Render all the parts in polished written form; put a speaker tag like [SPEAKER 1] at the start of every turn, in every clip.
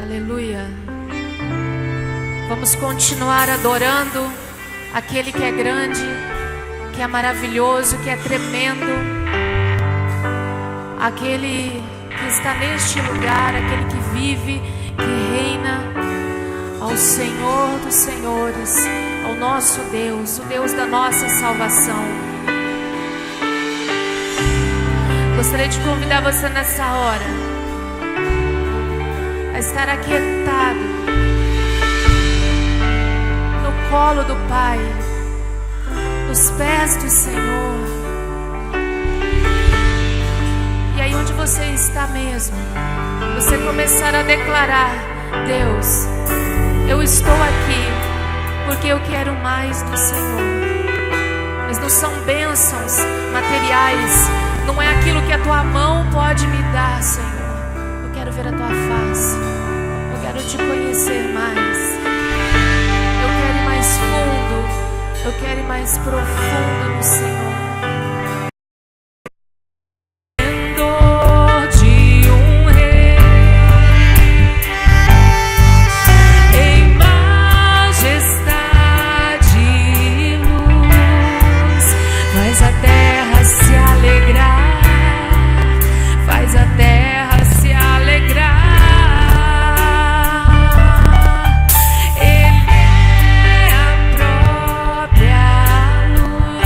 [SPEAKER 1] Aleluia. Vamos continuar adorando aquele que é grande, que é maravilhoso, que é tremendo, aquele que está neste lugar, aquele que vive, que reina, ao Senhor dos Senhores, ao nosso Deus, o Deus da nossa salvação. Gostaria de convidar você nessa hora a estar aquietado no colo do Pai, nos pés do Senhor. E aí onde você está mesmo, você começar a declarar: Deus, eu estou aqui porque eu quero mais do Senhor. Mas não são bênçãos materiais, não é aquilo que a tua mão pode me dar, Senhor. Eu quero ver a tua face, eu quero te conhecer mais, eu quero ir mais fundo, eu quero ir mais profundo no Senhor.
[SPEAKER 2] Ele é a própria luz.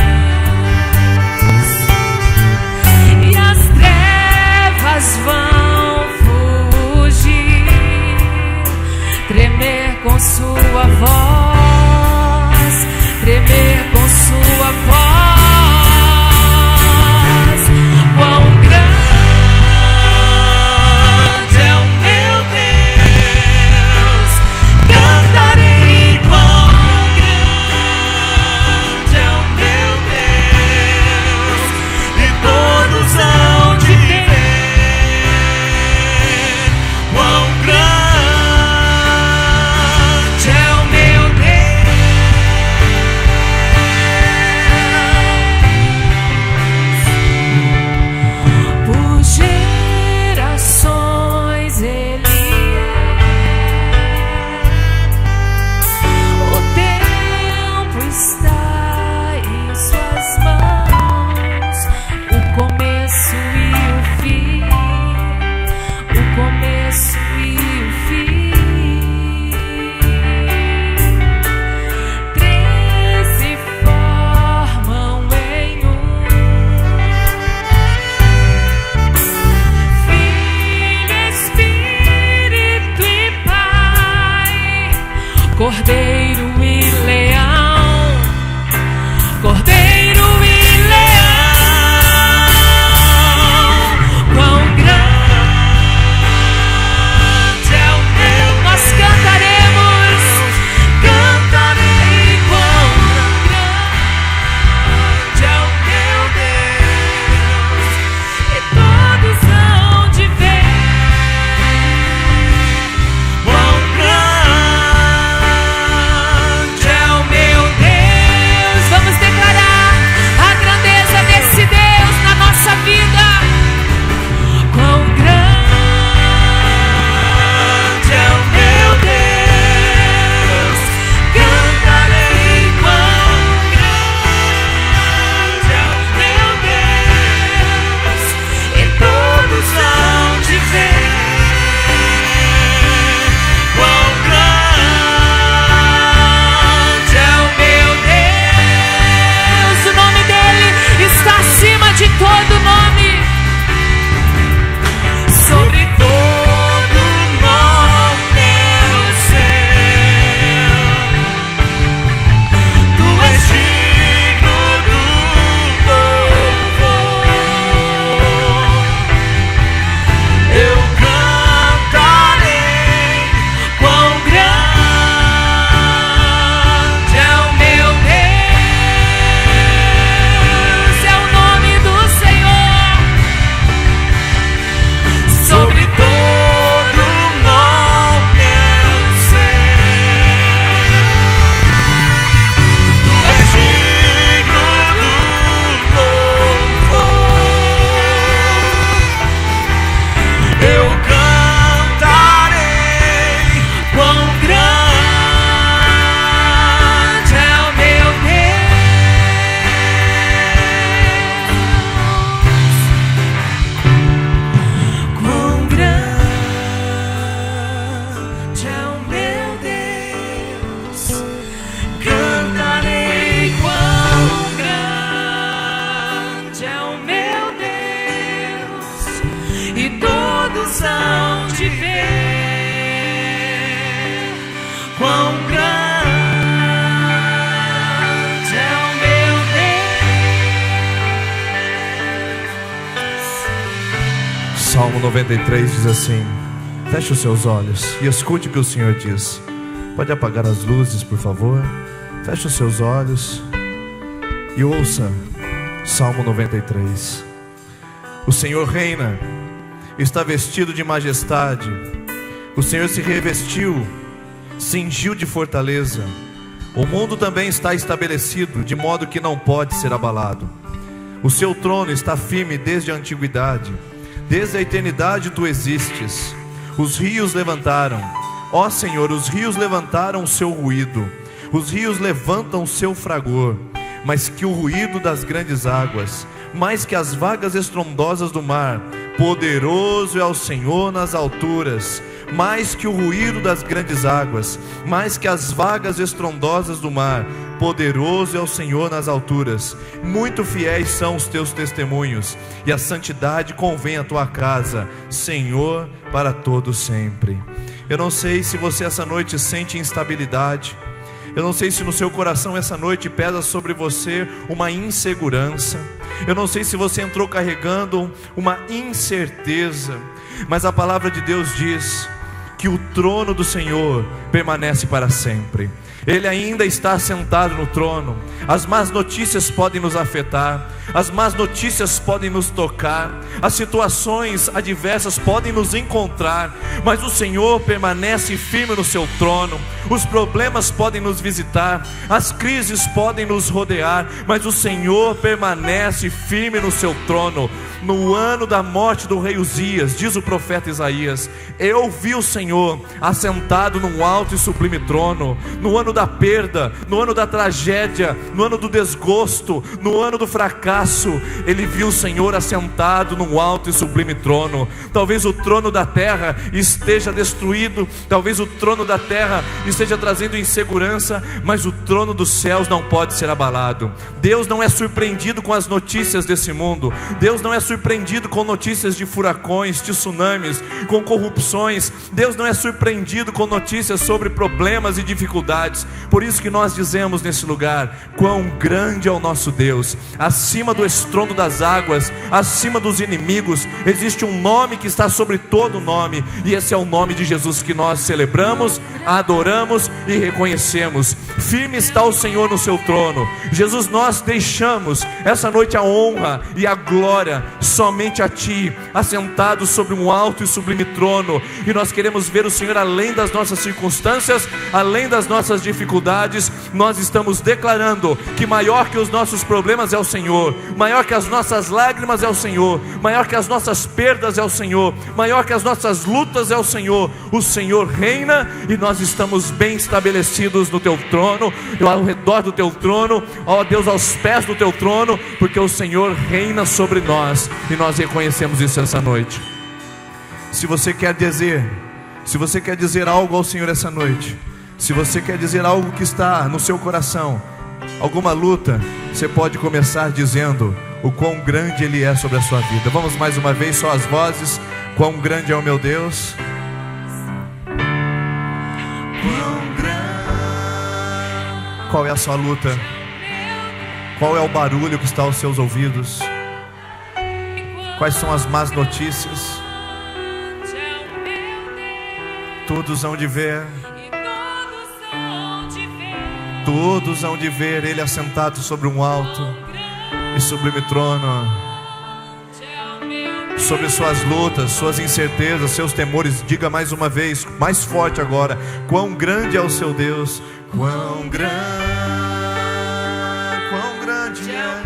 [SPEAKER 1] e todos hão de ver quão grande é o meu Deus.
[SPEAKER 2] Salmo 93 diz assim: feche os seus olhos e escute o que o Senhor diz. Pode apagar as luzes, por favor. Feche os seus olhos e ouça Salmo 93. O Senhor reina, está vestido de majestade. O Senhor se revestiu, cingiu de fortaleza. O mundo também está estabelecido, de modo que não pode ser abalado. O seu trono está firme desde a antiguidade. Desde a eternidade tu existes. Os rios levantaram, ó Senhor, os rios levantaram o seu ruído. Os rios levantam o seu fragor, mais que o ruído das grandes águas, mais que as vagas estrondosas do mar. Poderoso é o Senhor nas alturas, mais que o ruído das grandes águas, mais que as vagas estrondosas do mar. Poderoso é o Senhor nas alturas. Muito fiéis são os teus testemunhos, e a santidade convém à tua casa, Senhor, para todo sempre. Eu não sei se você essa noite sente instabilidade. Eu não sei se no seu coração essa noite pesa sobre você uma insegurança. Eu não sei se você entrou carregando uma incerteza. Mas a palavra de Deus diz que o trono do Senhor permanece para sempre. Ele ainda está sentado no trono. As más notícias podem nos afetar, as más notícias podem nos tocar, as situações adversas podem nos encontrar, mas o Senhor permanece firme no seu trono. Os problemas podem nos visitar, as crises podem nos rodear, mas o Senhor permanece firme no seu trono. No ano da morte do rei Uzias, diz o profeta Isaías, eu vi o Senhor assentado num alto e sublime trono. No ano da perda, no ano da tragédia, no ano do desgosto, no ano do fracasso, ele viu o Senhor assentado num alto e sublime trono. Talvez o trono da terra esteja destruído, talvez o trono da terra esteja trazendo insegurança, mas o trono dos céus não pode ser abalado. Deus não é surpreendido com as notícias desse mundo. Deus não é surpreendido com notícias de furacões, de tsunamis, com corrupções. Deus não é surpreendido com notícias sobre problemas e dificuldades. Por isso que nós dizemos nesse lugar, quão grande é o nosso Deus. Acima do estrondo das águas, acima dos inimigos, existe um nome que está sobre todo nome, e esse é o nome de Jesus, que nós celebramos, adoramos e reconhecemos. Firme está o Senhor no seu trono. Jesus, nós deixamos essa noite a honra e a glória somente a Ti, assentado sobre um alto e sublime trono, e nós queremos ver o Senhor além das nossas circunstâncias, além das nossas dificuldades. Nós estamos declarando que maior que os nossos problemas é o Senhor, maior que as nossas lágrimas é o Senhor, maior que as nossas perdas é o Senhor, maior que as nossas lutas é o Senhor. O Senhor reina, e nós estamos bem estabelecidos no Teu trono, ao redor do Teu trono, ó Deus, aos pés do Teu trono, porque o Senhor reina sobre nós, e nós reconhecemos isso essa noite. Se você quer dizer algo ao Senhor essa noite, se você quer dizer algo que está no seu coração, alguma luta, você pode começar dizendo o quão grande Ele é sobre a sua vida. Vamos mais uma vez, só as vozes. Quão grande é o meu Deus. Qual é a sua luta? Qual é o barulho que está aos seus ouvidos? Quais são as más notícias? Todos hão de ver, todos hão de ver Ele assentado sobre um alto e sublime trono. Sobre suas lutas, suas incertezas, seus temores, diga mais uma vez, mais forte agora: quão grande é o seu Deus. Quão grande é,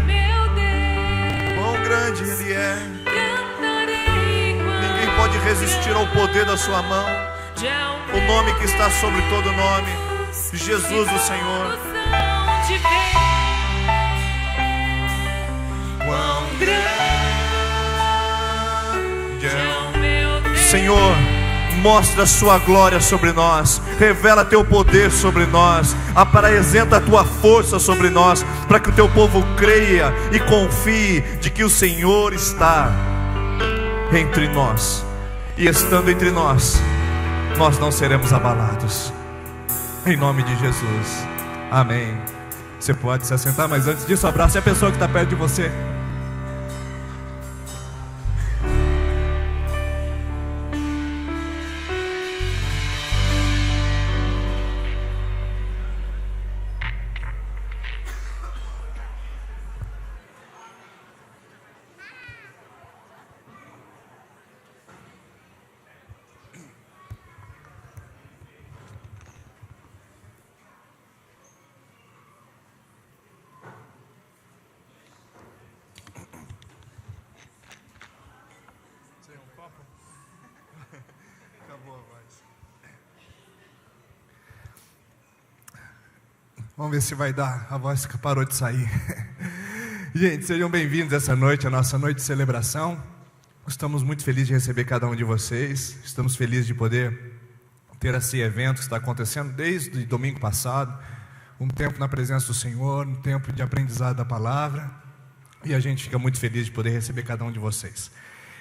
[SPEAKER 2] quão grande Ele é. Ninguém pode resistir ao poder da sua mão. O nome que está sobre todo nome, Jesus o Senhor. Quão grande é o meu Deus. Senhor, mostra a sua glória sobre nós, revela teu poder sobre nós, apresenta a tua força sobre nós, para que o teu povo creia e confie de que o Senhor está. entre nós. E estando entre nós, nós não seremos abalados. Em nome de Jesus. Amém. Você pode se assentar, mas antes disso, abrace a pessoa que está perto de você. Vamos ver se vai dar. A voz que parou de sair. Gente, sejam bem-vindos essa noite, a nossa noite de celebração. Estamos muito felizes de receber cada um de vocês. Estamos felizes de poder ter esse evento que está acontecendo desde domingo passado. Um tempo na presença do Senhor, um tempo de aprendizado da palavra. E a gente fica muito feliz de poder receber cada um de vocês.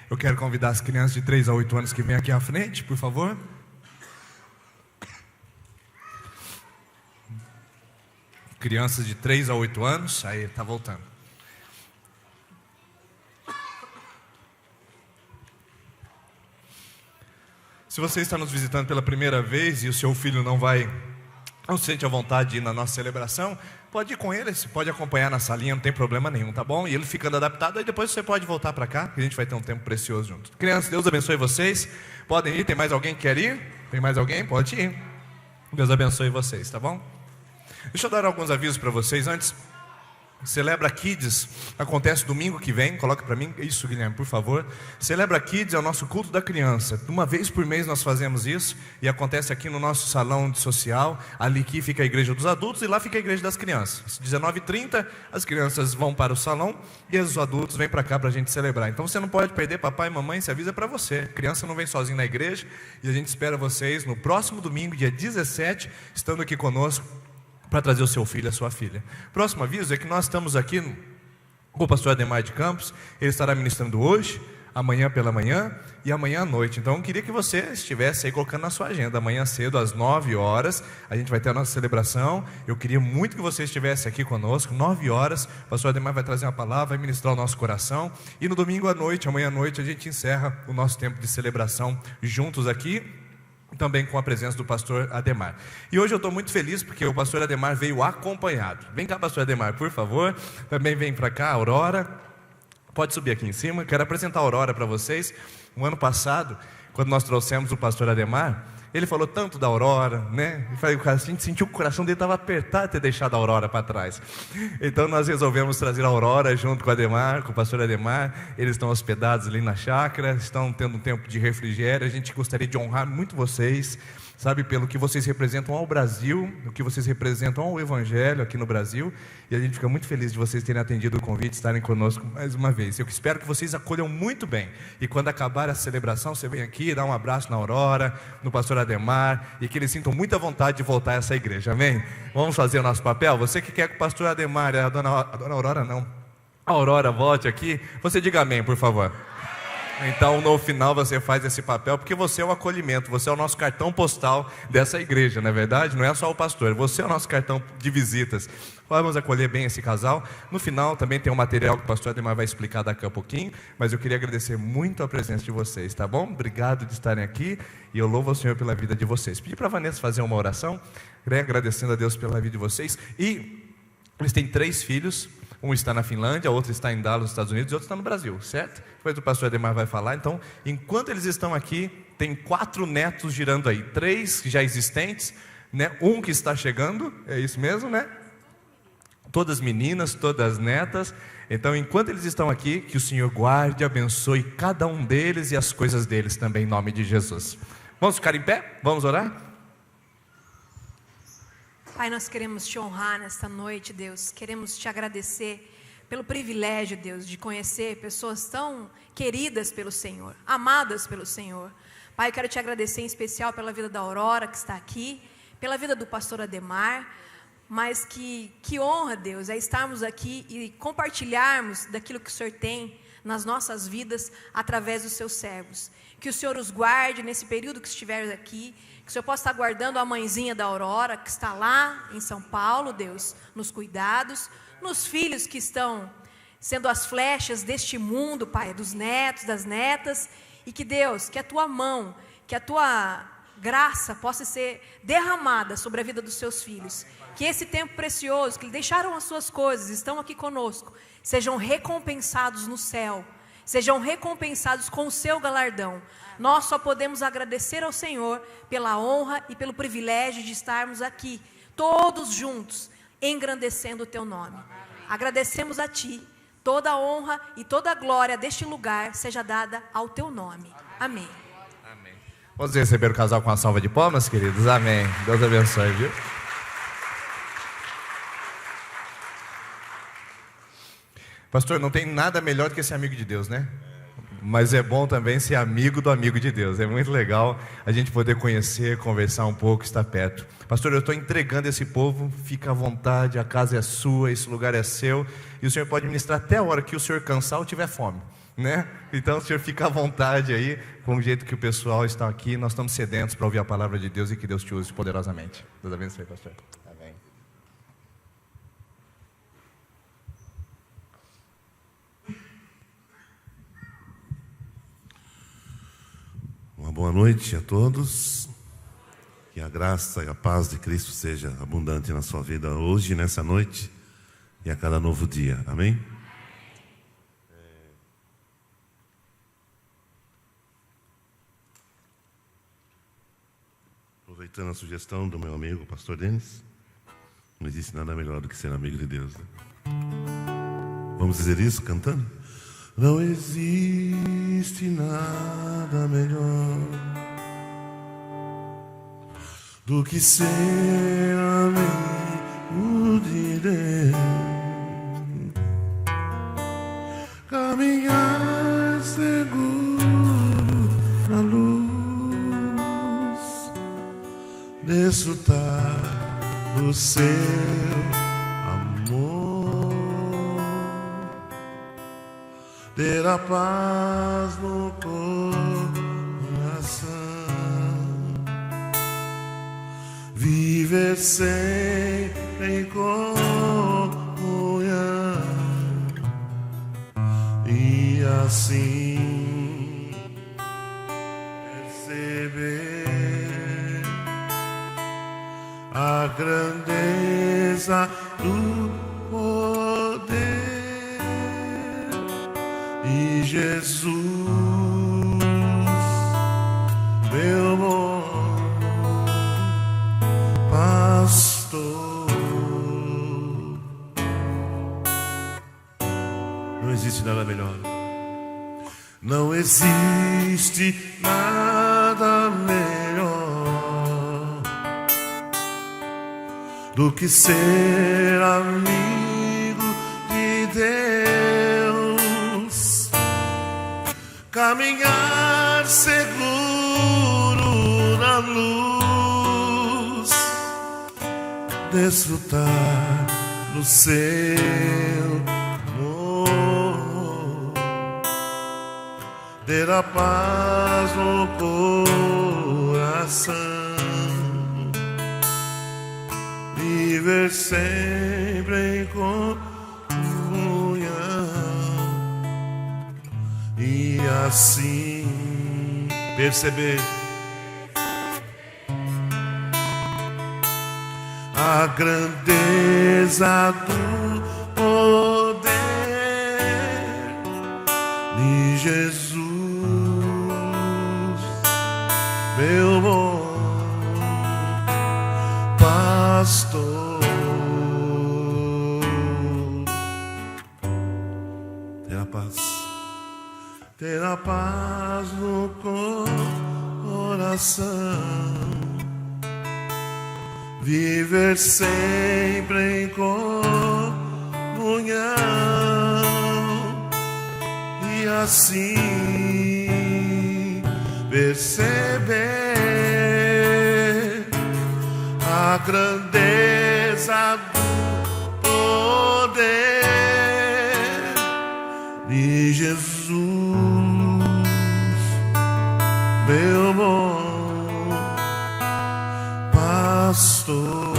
[SPEAKER 2] Eu quero convidar as crianças de 3 a 8 anos que vêm aqui à frente, por favor. Crianças de 3 a 8 anos, aí está voltando. Se você está nos visitando pela primeira vez e o seu filho não sente a vontade de ir na nossa celebração, pode ir com ele, você pode acompanhar na salinha, não tem problema nenhum, tá bom? E ele ficando adaptado, aí depois você pode voltar para cá, que a gente vai ter um tempo precioso junto. Crianças, Deus abençoe vocês. Podem ir, tem mais alguém que quer ir? Tem mais alguém? Pode ir. Deus abençoe vocês, tá bom? Deixa eu dar alguns avisos para vocês antes. Celebra Kids acontece domingo que vem. Coloca para mim, isso, Guilherme, por favor. Celebra Kids é o nosso culto da criança. Uma vez por mês nós fazemos isso. E acontece aqui no nosso salão de social. Ali aqui fica a igreja dos adultos e lá fica a igreja das crianças. 19h30 as crianças vão para o salão e os adultos vêm para cá para a gente celebrar. Então você não pode perder, papai e mamãe, se avisa para você. A criança não vem sozinha na igreja. E a gente espera vocês no próximo domingo, dia 17, estando aqui conosco, para trazer o seu filho e a sua filha. Próximo aviso é que nós estamos aqui com o pastor Ademar de Campos. Ele estará ministrando hoje, amanhã pela manhã e amanhã à noite. Então eu queria que você estivesse aí colocando na sua agenda. Amanhã cedo, às 9 horas, a gente vai ter a nossa celebração. Eu queria muito que você estivesse aqui conosco, 9 horas. O pastor Ademar vai trazer uma palavra, vai ministrar o nosso coração. E no domingo à noite, amanhã à noite, a gente encerra o nosso tempo de celebração juntos aqui, também com a presença do pastor Ademar. E hoje eu estou muito feliz porque o pastor Ademar veio acompanhado. Vem cá, pastor Ademar, por favor. Também vem para cá a Aurora. Pode subir aqui em cima. Quero apresentar a Aurora para vocês. No ano passado, quando nós trouxemos o pastor Ademar, ele falou tanto da Aurora, né? A gente sentiu que o coração dele estava apertado de ter deixado a Aurora para trás. Então nós resolvemos trazer a Aurora junto com o Ademar, com o pastor Ademar. Eles estão hospedados ali na chácara, estão tendo um tempo de refrigério. A gente gostaria de honrar muito vocês, sabe, pelo que vocês representam ao Brasil, o que vocês representam ao Evangelho aqui no Brasil. E a gente fica muito feliz de vocês terem atendido o convite, estarem conosco mais uma vez. Eu espero que vocês acolham muito bem. E quando acabar a celebração, você vem aqui, dá um abraço na Aurora, no pastor Ademar, e que eles sintam muita vontade de voltar a essa igreja, amém? Vamos fazer o nosso papel? Você que quer que o pastor Ademar, a dona Aurora não, a Aurora volte aqui, você diga amém, por favor. Então no final você faz esse papel, porque você é o acolhimento, você é o nosso cartão postal dessa igreja, não é verdade? Não é só o pastor, você é o nosso cartão de visitas. Vamos acolher bem esse casal. No final também tem um material que o pastor Ademar vai explicar daqui a pouquinho, mas eu queria agradecer muito a presença de vocês, tá bom? Obrigado de estarem aqui e eu louvo ao Senhor pela vida de vocês. Pedi para a Vanessa fazer uma oração, agradecendo a Deus pela vida de vocês. E eles têm 3 filhos. Um está na Finlândia, outro está em Dallas, nos Estados Unidos, e outro está no Brasil, certo? Depois o pastor Ademar vai falar. Então, enquanto eles estão aqui, tem 4 netos girando aí. 3 já existentes, né? Um que está chegando, é isso mesmo, né? Todas meninas, todas netas. Então, enquanto eles estão aqui, que o Senhor guarde, abençoe cada um deles e as coisas deles também, em nome de Jesus. Vamos ficar em pé? Vamos orar?
[SPEAKER 3] Pai, nós queremos te honrar nesta noite, Deus. Queremos te agradecer pelo privilégio, Deus, de conhecer pessoas tão queridas pelo Senhor, amadas pelo Senhor. Pai, eu quero te agradecer em especial pela vida da Aurora, que está aqui, pela vida do pastor Ademar, mas que honra, Deus, é estarmos aqui e compartilharmos daquilo que o Senhor tem nas nossas vidas, através dos seus servos. Que o Senhor os guarde nesse período que estiver aqui, que o Senhor possa estar guardando a mãezinha da Aurora, que está lá em São Paulo, Deus, nos cuidados, nos filhos que estão sendo as flechas deste mundo, Pai, dos netos, das netas, e que Deus, que a Tua mão, que a Tua graça possa ser derramada sobre a vida dos seus filhos, que esse tempo precioso, que deixaram as suas coisas, estão aqui conosco, sejam recompensados no céu, sejam recompensados com o seu galardão. Nós só podemos agradecer ao Senhor pela honra e pelo privilégio de estarmos aqui, todos juntos, engrandecendo o Teu nome. Agradecemos a Ti, toda a honra e toda a glória deste lugar seja dada ao Teu nome. Amém.
[SPEAKER 2] Amém. Vamos receber o casal com uma salva de palmas, queridos? Amém. Deus abençoe, viu? Pastor, não tem nada melhor do que ser amigo de Deus, né? Mas é bom também ser amigo do amigo de Deus. É muito legal a gente poder conhecer, conversar um pouco, estar perto. Pastor, eu estou entregando esse povo, fica à vontade, a casa é sua, esse lugar é seu, e o Senhor pode ministrar até a hora que o Senhor cansar ou tiver fome, né? Então o Senhor fica à vontade aí, com o jeito que o pessoal está aqui, nós estamos sedentos para ouvir a palavra de Deus e que Deus te use poderosamente. Deus abençoe, pastor. Amém.
[SPEAKER 4] Uma boa noite a todos, que a graça e a paz de Cristo seja abundante na sua vida hoje, nessa noite e a cada novo dia, amém? Aproveitando a sugestão do meu amigo, pastor Denis, não existe nada melhor do que ser amigo de Deus, né? Vamos dizer isso cantando? Não existe nada melhor do que ser amigo de Deus, caminhar seguro na luz, desfrutar do seu amor, ter a paz no coração, viver sempre em comunhão e assim perceber a grandeza do poder de Jesus, meu bom pastor. Não existe nada melhor. Não existe nada melhor do que ser amigo de Deus, caminhar seguro na luz, desfrutar do seu amor, ter a paz no coração, viver sempre em comunhão e assim perceber a grandeza do poder de Jesus, meu bom pastor. Ter a paz no coração, viver sempre em comunhão e assim perceber a grandeza do poder de de Jesus, meu bom pastor.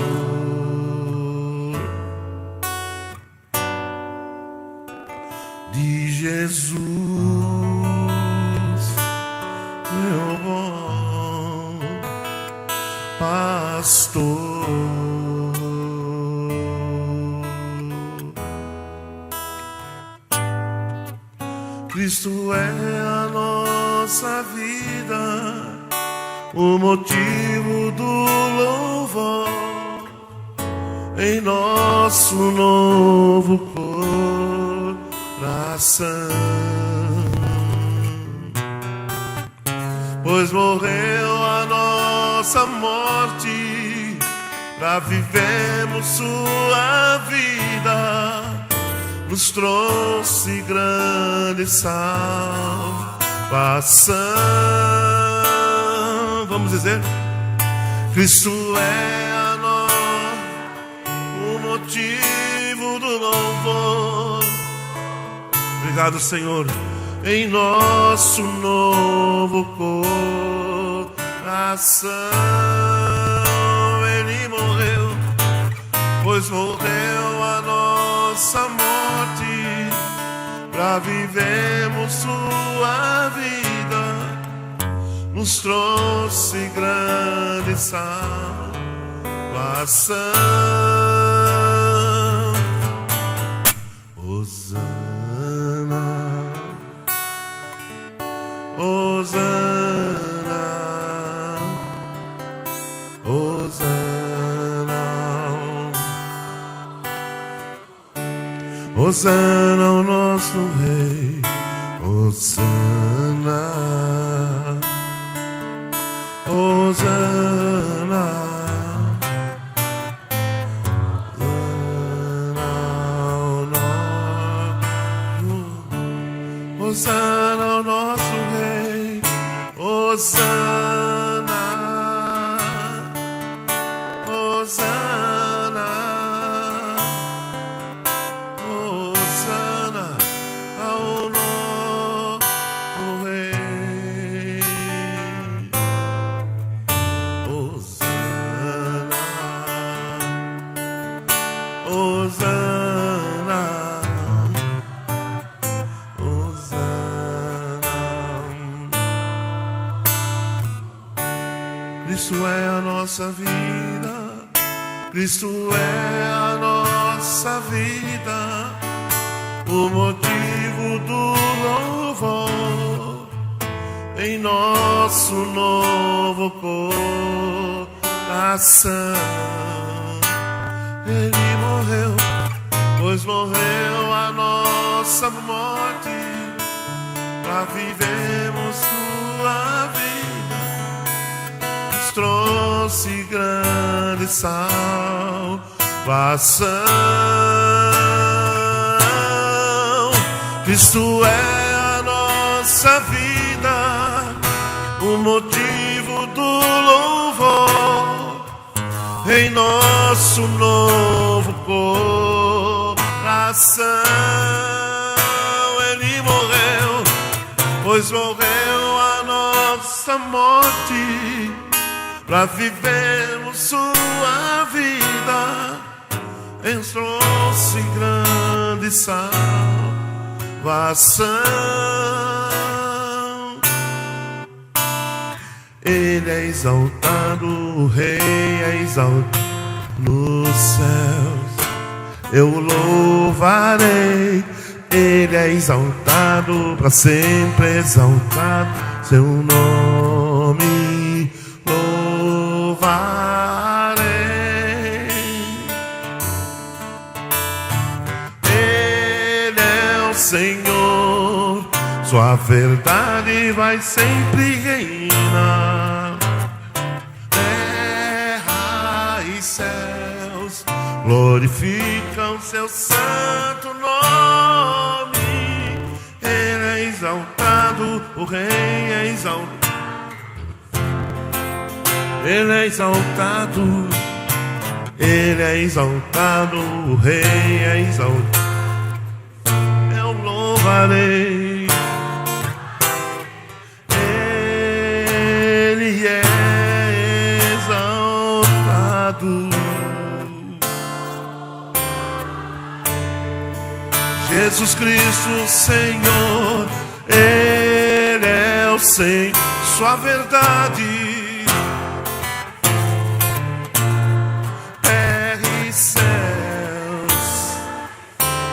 [SPEAKER 4] De Jesus, meu bom pastor. Cristo é a nossa vida, o motivo do louvor em nosso novo coração. Pois morreu a nossa morte, pra vivermos sua vida, nos trouxe grande salvação. Vamos dizer: Cristo é a nós o motivo do louvor. Obrigado, Senhor, em nosso novo coração. Ele morreu, pois morreu a nossa morte, pra vivermos sua vida, nos trouxe grande salvação. Hosana, Hosana, Hosana, Hosana ao nosso Rei. Hosana, Hosana, Hosana ao nosso Rei. Hosana, Hosana, Hosana ao nosso Rei. Hosana, Hosana, Hosana. Cristo é a nossa vida, Cristo é a nossa vida, o motivo do louvor em nosso novo coração. Ele morreu, pois morreu a nossa morte, pra vivermos sua vida, nos trouxe grande salvação. Cristo é a nossa vida, o motivo do louvor em nosso novo coração. Ele morreu, pois morreu a nossa morte, pra vivermos sua vida, nos trouxe grande salvação. Ele é exaltado, o Rei é exaltado nos céus. Eu o louvarei, ele é exaltado, para sempre exaltado, seu nome louvarei. Ele é o Senhor, sua verdade vai sempre reinar. Terra e céus glorificam seu santo nome. Ele é exaltado, o Rei é exaltado. Ele é exaltado, ele é exaltado, o Rei é exaltado. Eu louvarei. Jesus Cristo, Senhor, Ele é o Senhor, sua verdade, terra e céus,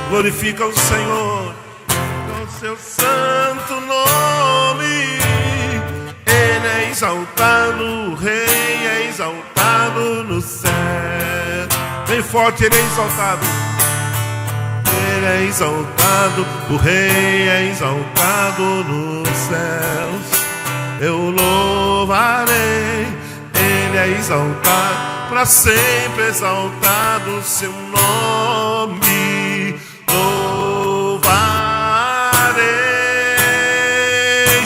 [SPEAKER 4] glorifica o Senhor com seu santo nome. Ele é exaltado, o Rei é exaltado no céu. Bem forte, Ele é exaltado. Ele é exaltado, o Rei é exaltado nos céus. Eu louvarei, Ele é exaltado, para sempre exaltado o seu nome. Louvarei,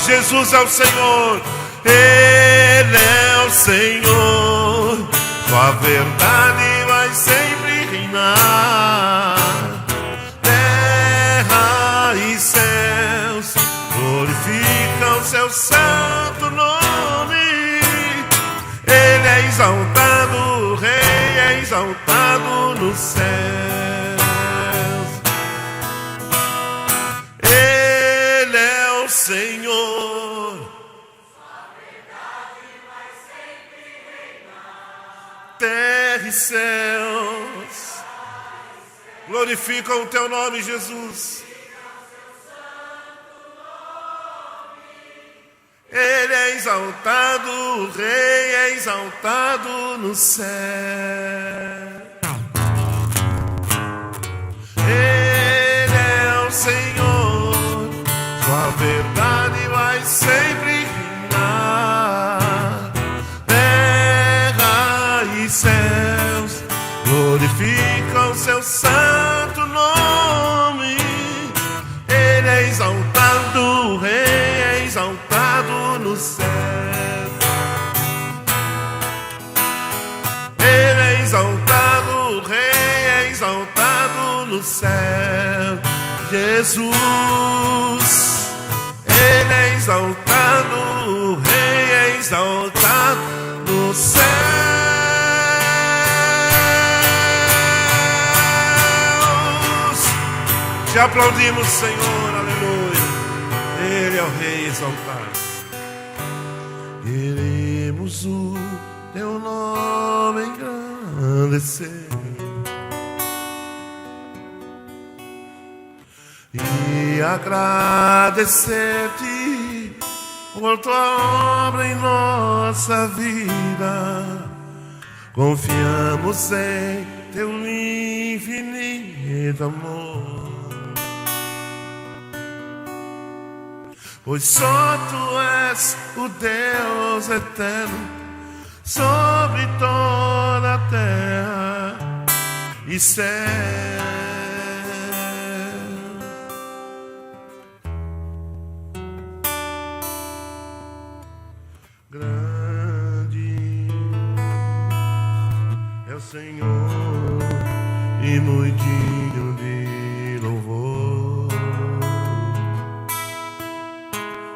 [SPEAKER 4] Jesus é o Senhor, Ele é o Senhor, sua verdade vai sempre reinar. Terra e céus glorificam o seu santo nome. Ele é exaltado, o Rei é exaltado nos céus. Ele é o Senhor, sua verdade vai sempre reinar. Terra e céus glorificam o teu nome, Jesus. Ele é exaltado, o Rei é exaltado no céu. Ele é o Senhor, sua verdade vai sempre reinar. Terra e céus glorificam o seu santo nome. Ele é exaltado, o Rei é exaltado no céu. Ele é exaltado, o Rei é exaltado no céu. Jesus, Ele é exaltado, o Rei é exaltado no céu. Te aplaudimos, Senhor, aleluia. Ele é o Rei exaltado. Queremos o teu nome engrandecer e agradecer-te por tua obra em nossa vida. Confiamos em teu infinito amor, pois só tu és o Deus eterno sobre toda a terra e céu. Grande é o Senhor e muito digno de louvor.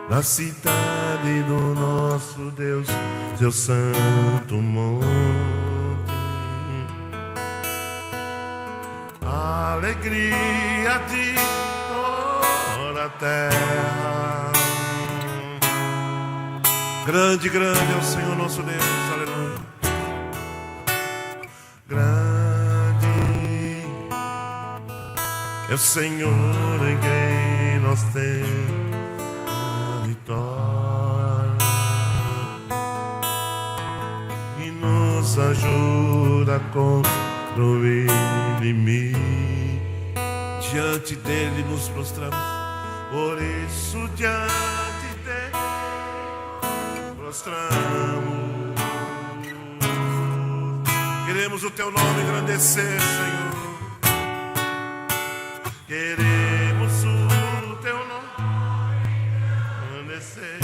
[SPEAKER 4] Na cidade do nosso Deus, seu santo monte, alegria de toda a terra. Grande, grande é o Senhor nosso Deus, aleluia. Grande é o Senhor em quem nós temos e nos ajuda contra o inimigo. Diante dele nos prostramos, por isso diante dele prostramos. Queremos o teu nome engrandecer, Senhor. Queremos o teu nome engrandecer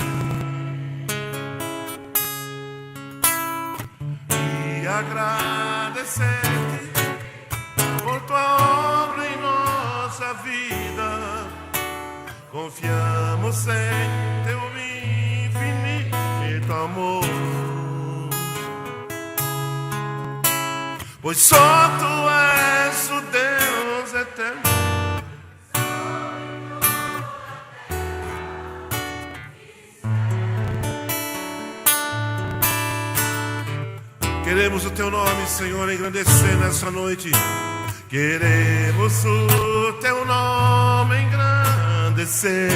[SPEAKER 4] e agradecer-te por tua obra em nossa vida. Confiamos em teu infinito amor, pois só tu és o Deus eterno Queremos o teu nome, Senhor, engrandecer nessa noite. Queremos o teu nome engrandecer,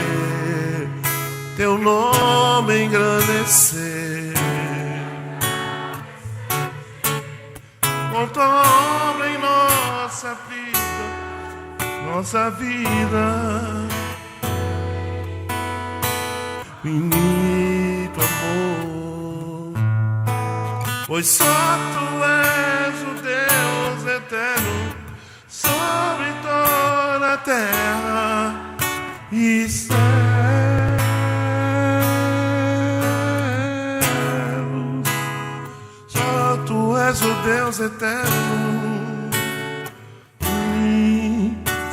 [SPEAKER 4] teu nome engrandecer. Com tua obra em nossa vida, infinito amor, pois só tu és o Deus eterno sobre toda a terra e céus. Só tu és o Deus eterno,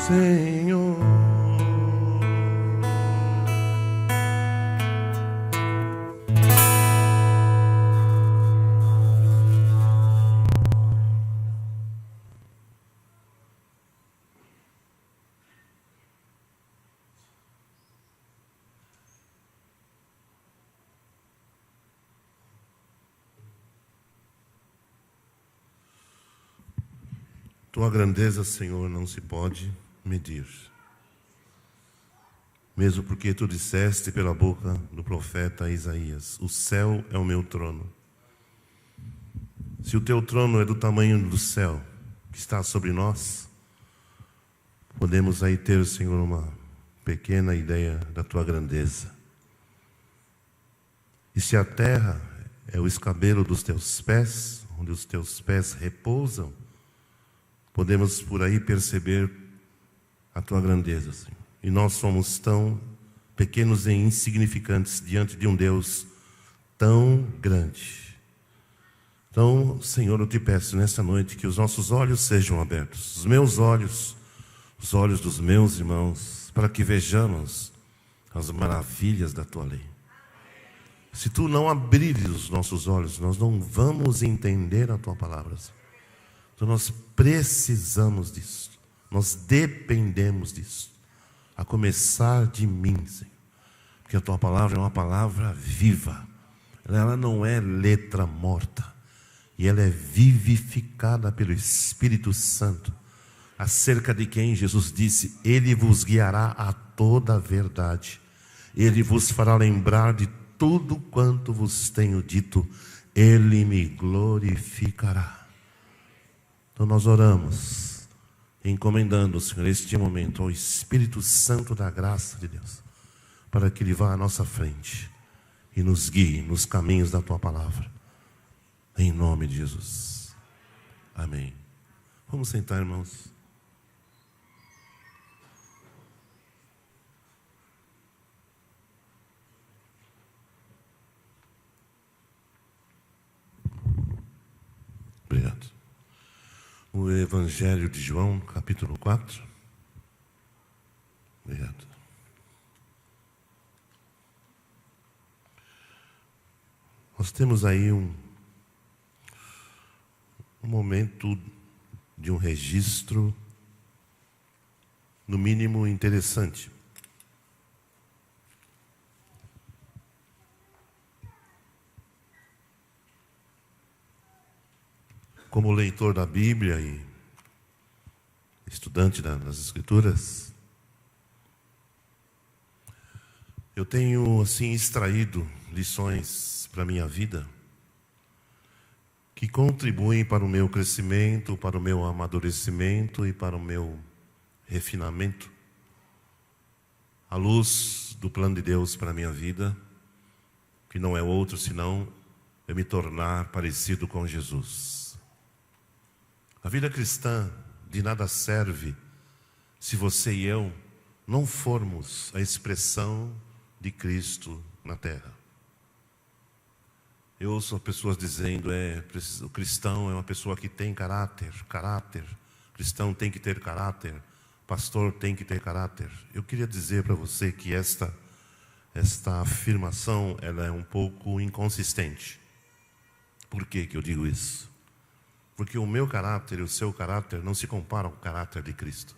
[SPEAKER 4] Senhor. Tua grandeza, Senhor, não se pode medir. Mesmo porque tu disseste pela boca do profeta Isaías: o céu é o meu trono. Se o teu trono é do tamanho do céu que está sobre nós, podemos aí ter, Senhor, uma pequena ideia da tua grandeza. E se a terra é o escabelo dos teus pés, onde os teus pés repousam, podemos por aí perceber a tua grandeza, Senhor. E nós somos tão pequenos e insignificantes diante de um Deus tão grande. Então, Senhor, eu te peço nessa noite que os nossos olhos sejam abertos, os meus olhos, os olhos dos meus irmãos, para que vejamos as maravilhas da tua lei. Se tu não abrires os nossos olhos, nós não vamos entender a tua palavra, Senhor. Então nós precisamos disso, nós dependemos disso, a começar de mim, Senhor, porque a tua palavra é uma palavra viva, ela não é letra morta, e ela é vivificada pelo Espírito Santo, acerca de quem Jesus disse: Ele vos guiará a toda a verdade, Ele vos fará lembrar de tudo quanto vos tenho dito, Ele me glorificará. Então nós oramos, encomendando, Senhor, este momento ao Espírito Santo da graça de Deus, para que Ele vá à nossa frente e nos guie nos caminhos da tua palavra, em nome de Jesus. Amém. Vamos sentar, irmãos. Obrigado. O Evangelho de João, capítulo 4. Obrigado. Nós temos aí um momento de um registro, no mínimo interessante. Como leitor da Bíblia e estudante das Escrituras, eu tenho assim extraído lições para a minha vida que contribuem para o meu crescimento, para o meu amadurecimento e para o meu refinamento, à luz do plano de Deus para a minha vida, que não é outro senão eu me tornar parecido com Jesus. A vida cristã de nada serve se você e eu não formos a expressão de Cristo na terra. Eu ouço pessoas dizendo, o cristão é uma pessoa que tem caráter, o cristão tem que ter caráter, o pastor tem que ter caráter. Eu queria dizer para você que esta afirmação ela é um pouco inconsistente. Por que eu digo isso? Porque o meu caráter e o seu caráter não se comparam ao caráter de Cristo.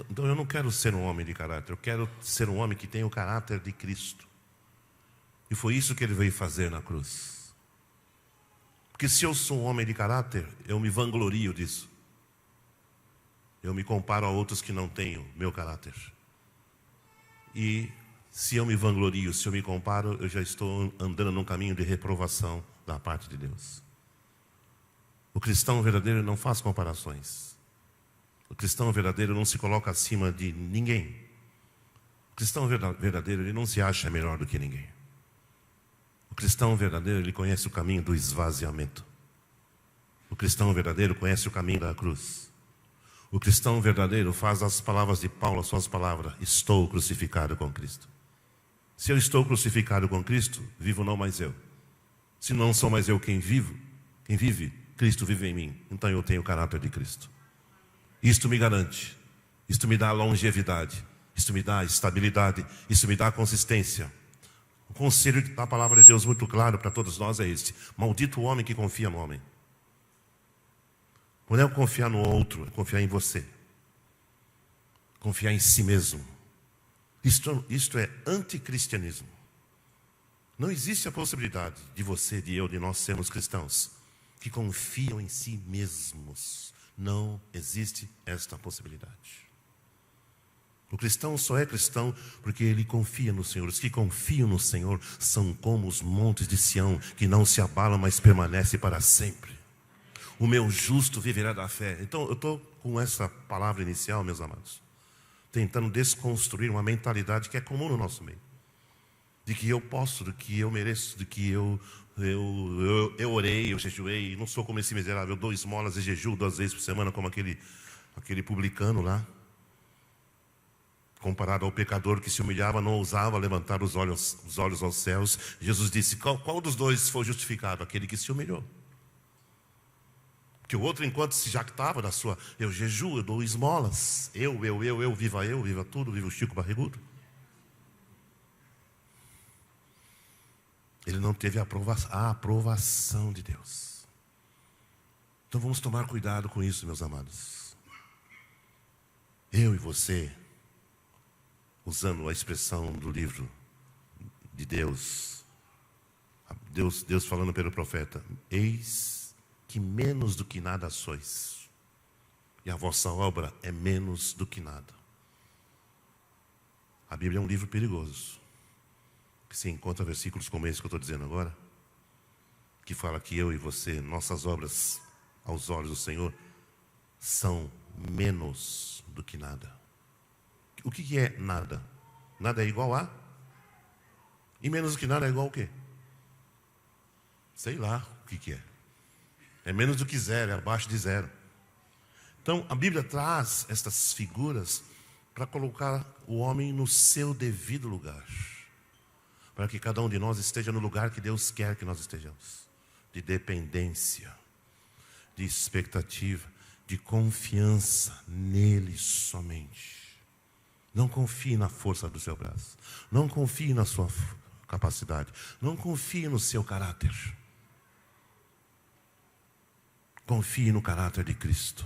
[SPEAKER 4] Então eu não quero ser um homem de caráter, eu quero ser um homem que tem o caráter de Cristo. E foi isso que ele veio fazer na cruz. Porque se eu sou um homem de caráter, eu me vanglorio disso. Eu me comparo a outros que não têm meu caráter. E se eu me vanglorio, se eu me comparo, eu já estou andando num caminho de reprovação da parte de Deus. O cristão verdadeiro não faz comparações. O cristão verdadeiro não se coloca acima de ninguém. O cristão verdadeiro, ele não se acha melhor do que ninguém. O cristão verdadeiro, ele conhece o caminho do esvaziamento. O cristão verdadeiro conhece o caminho da cruz. O cristão verdadeiro faz as palavras de Paulo, as suas palavras: estou crucificado com Cristo. Se eu estou crucificado com Cristo, vivo não mais eu. Se não sou mais eu quem vive, Cristo vive em mim. Então eu tenho o caráter de Cristo. Isto me garante, isto me dá longevidade, isto me dá estabilidade, isto me dá consistência. O conselho da palavra de Deus muito claro para todos nós é este: maldito o homem que confia no homem. Não é confiar no outro, é confiar em você. Confiar em si mesmo. Isto é anticristianismo. Não existe a possibilidade de você, de eu, de nós sermos cristãos que confiam em si mesmos. Não existe esta possibilidade. O cristão só é cristão porque ele confia no Senhor. Os que confiam no Senhor são como os montes de Sião, que não se abalam, mas permanecem para sempre. O meu justo viverá da fé. Então eu estou com essa palavra inicial, meus amados, tentando desconstruir uma mentalidade que é comum no nosso meio. De que eu posso, de que eu mereço, de que eu orei, eu jejuei, não sou como esse miserável, eu dou esmolas e jejuo 2 vezes por semana, como aquele publicano lá. Comparado ao pecador que se humilhava, não ousava levantar os olhos aos céus. Jesus disse: qual dos dois foi justificado? Aquele que se humilhou. Que o outro, enquanto se jactava da sua, eu jejuo, eu dou esmolas, viva tudo, viva o Chico Barrigudo. Ele não teve a aprovação de Deus. Então vamos tomar cuidado com isso, meus amados. Eu e você, usando a expressão do livro de Deus falando pelo profeta: eis que menos do que nada sois, e a vossa obra é menos do que nada. A Bíblia é um livro perigoso, que se encontra versículos como esse que eu estou dizendo agora, que fala que eu e você, nossas obras aos olhos do Senhor são menos do que nada. O que é nada? Nada é igual a? E menos do que nada é igual ao quê? Sei lá o que é. É menos do que zero, é abaixo de zero. Então a Bíblia traz estas figuras para colocar o homem no seu devido lugar, para que cada um de nós esteja no lugar que Deus quer que nós estejamos, de dependência, de expectativa, de confiança nele somente. Não confie na força do seu braço, não confie na sua capacidade, não confie no seu caráter. Confie no caráter de Cristo.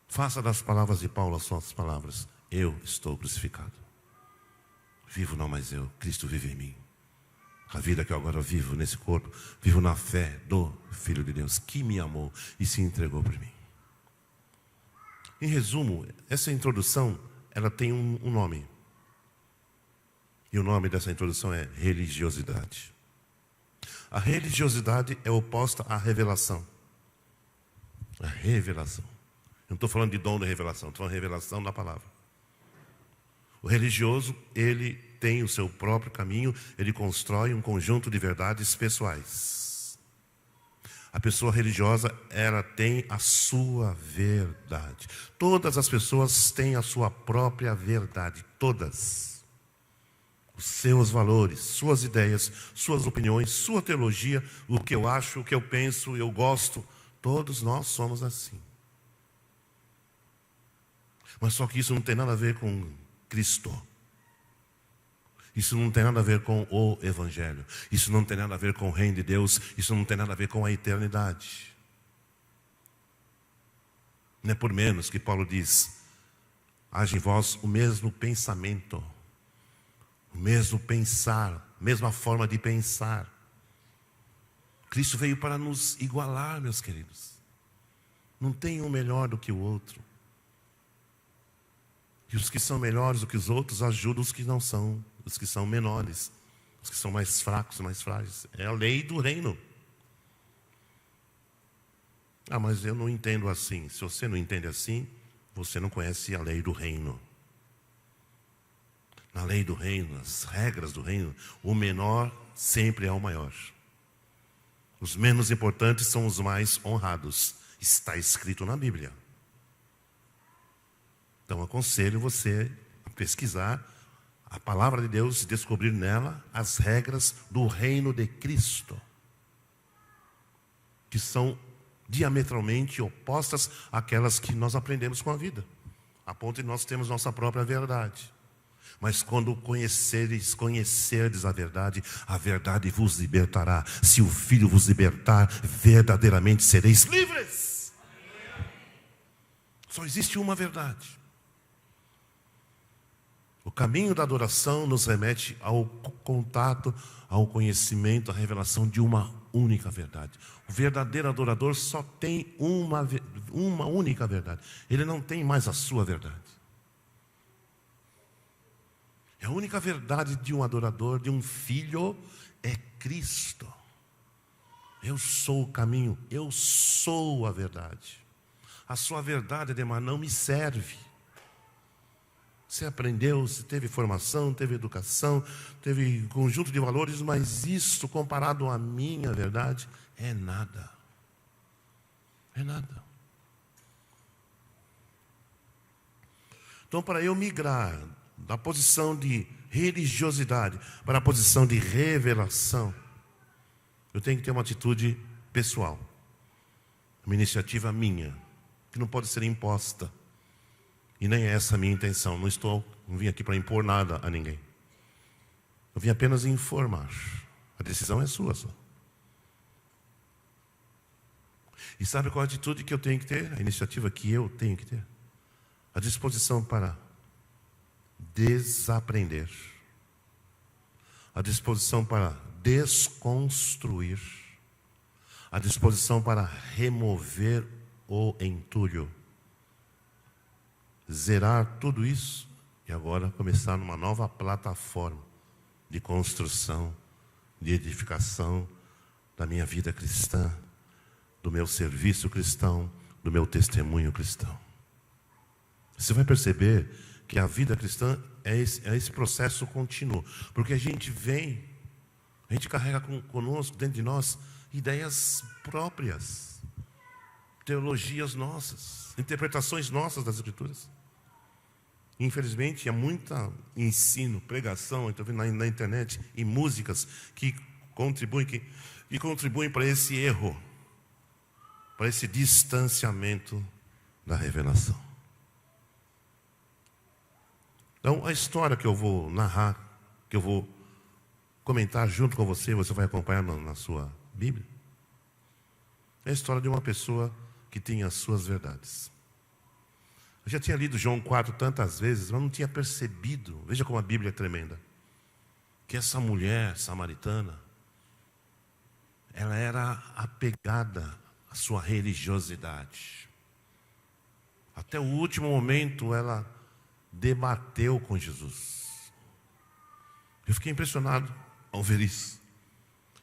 [SPEAKER 4] Faça das palavras de Paulo as suas palavras: eu estou crucificado. Vivo não mais eu, Cristo vive em mim. A vida que eu agora vivo nesse corpo, vivo na fé do Filho de Deus, que me amou e se entregou por mim. Em resumo, essa introdução, ela tem um nome. E o nome dessa introdução é religiosidade. A religiosidade é oposta à revelação. A revelação. Eu não estou falando de dom da revelação, estou falando de revelação da palavra. O religioso, ele tem o seu próprio caminho, ele constrói um conjunto de verdades pessoais. A pessoa religiosa, ela tem a sua verdade. Todas as pessoas têm a sua própria verdade, todas. Os seus valores, suas ideias, suas opiniões, sua teologia, o que eu acho, o que eu penso, eu gosto. Todos nós somos assim. Mas só que isso não tem nada a ver com Cristo. Isso não tem nada a ver com o Evangelho. Isso não tem nada a ver com o reino de Deus. Isso não tem nada a ver com a eternidade. Não é por menos que Paulo diz: haja em vós o mesmo pensamento, o mesmo pensar, mesma forma de pensar. Cristo veio para nos igualar, meus queridos. Não tem um melhor do que o outro. E os que são melhores do que os outros ajudam os que não são, os que são menores, os que são mais fracos, mais frágeis. É a lei do reino. Ah, mas eu não entendo assim. Se você não entende assim, você não conhece a lei do reino. Na lei do reino, nas regras do reino, o menor sempre é o maior. Os menos importantes são os mais honrados. Está escrito na Bíblia. Então aconselho você a pesquisar a palavra de Deus e descobrir nela as regras do reino de Cristo, que são diametralmente opostas àquelas que nós aprendemos com a vida, a ponto de nós termos nossa própria verdade. Mas quando conhecerdes a verdade vos libertará. Se o Filho vos libertar, verdadeiramente sereis livres. Só existe uma verdade. O caminho da adoração nos remete ao contato, ao conhecimento, à revelação de uma única verdade. O verdadeiro adorador só tem uma única verdade. Ele não tem mais a sua verdade. A única verdade de um adorador, de um filho, é Cristo. Eu sou o caminho, eu sou a verdade. A sua verdade, Ademar, não me serve. Você aprendeu, você teve formação, teve educação, teve conjunto de valores, mas isso comparado à minha verdade é nada. É nada. Então, para eu migrar da posição de religiosidade para a posição de revelação, eu tenho que ter uma atitude pessoal, uma iniciativa minha, que não pode ser imposta. E nem é essa a minha intenção. Não vim aqui para impor nada a ninguém. Eu vim apenas informar. A decisão é sua só. E sabe qual a atitude que eu tenho que ter? A iniciativa que eu tenho que ter? A disposição para desaprender. A disposição para desconstruir. A disposição para remover o entulho. Zerar tudo isso e agora começar numa nova plataforma de construção, de edificação da minha vida cristã, do meu serviço cristão, do meu testemunho cristão. Você vai perceber que a vida cristã é esse processo contínuo, porque a gente carrega conosco, dentro de nós, ideias próprias, teologias nossas, interpretações nossas das Escrituras. Infelizmente, há muito ensino, pregação, estou vendo na internet, e músicas que contribuem para esse erro, para esse distanciamento da revelação. Então, a história que eu vou narrar, que eu vou comentar junto com você vai acompanhar na sua Bíblia, é a história de uma pessoa que tinha as suas verdades. Eu já tinha lido João 4 tantas vezes, mas não tinha percebido, veja como a Bíblia é tremenda, que essa mulher samaritana, ela era apegada à sua religiosidade. Até o último momento ela debateu com Jesus. Eu fiquei impressionado ao ver isso.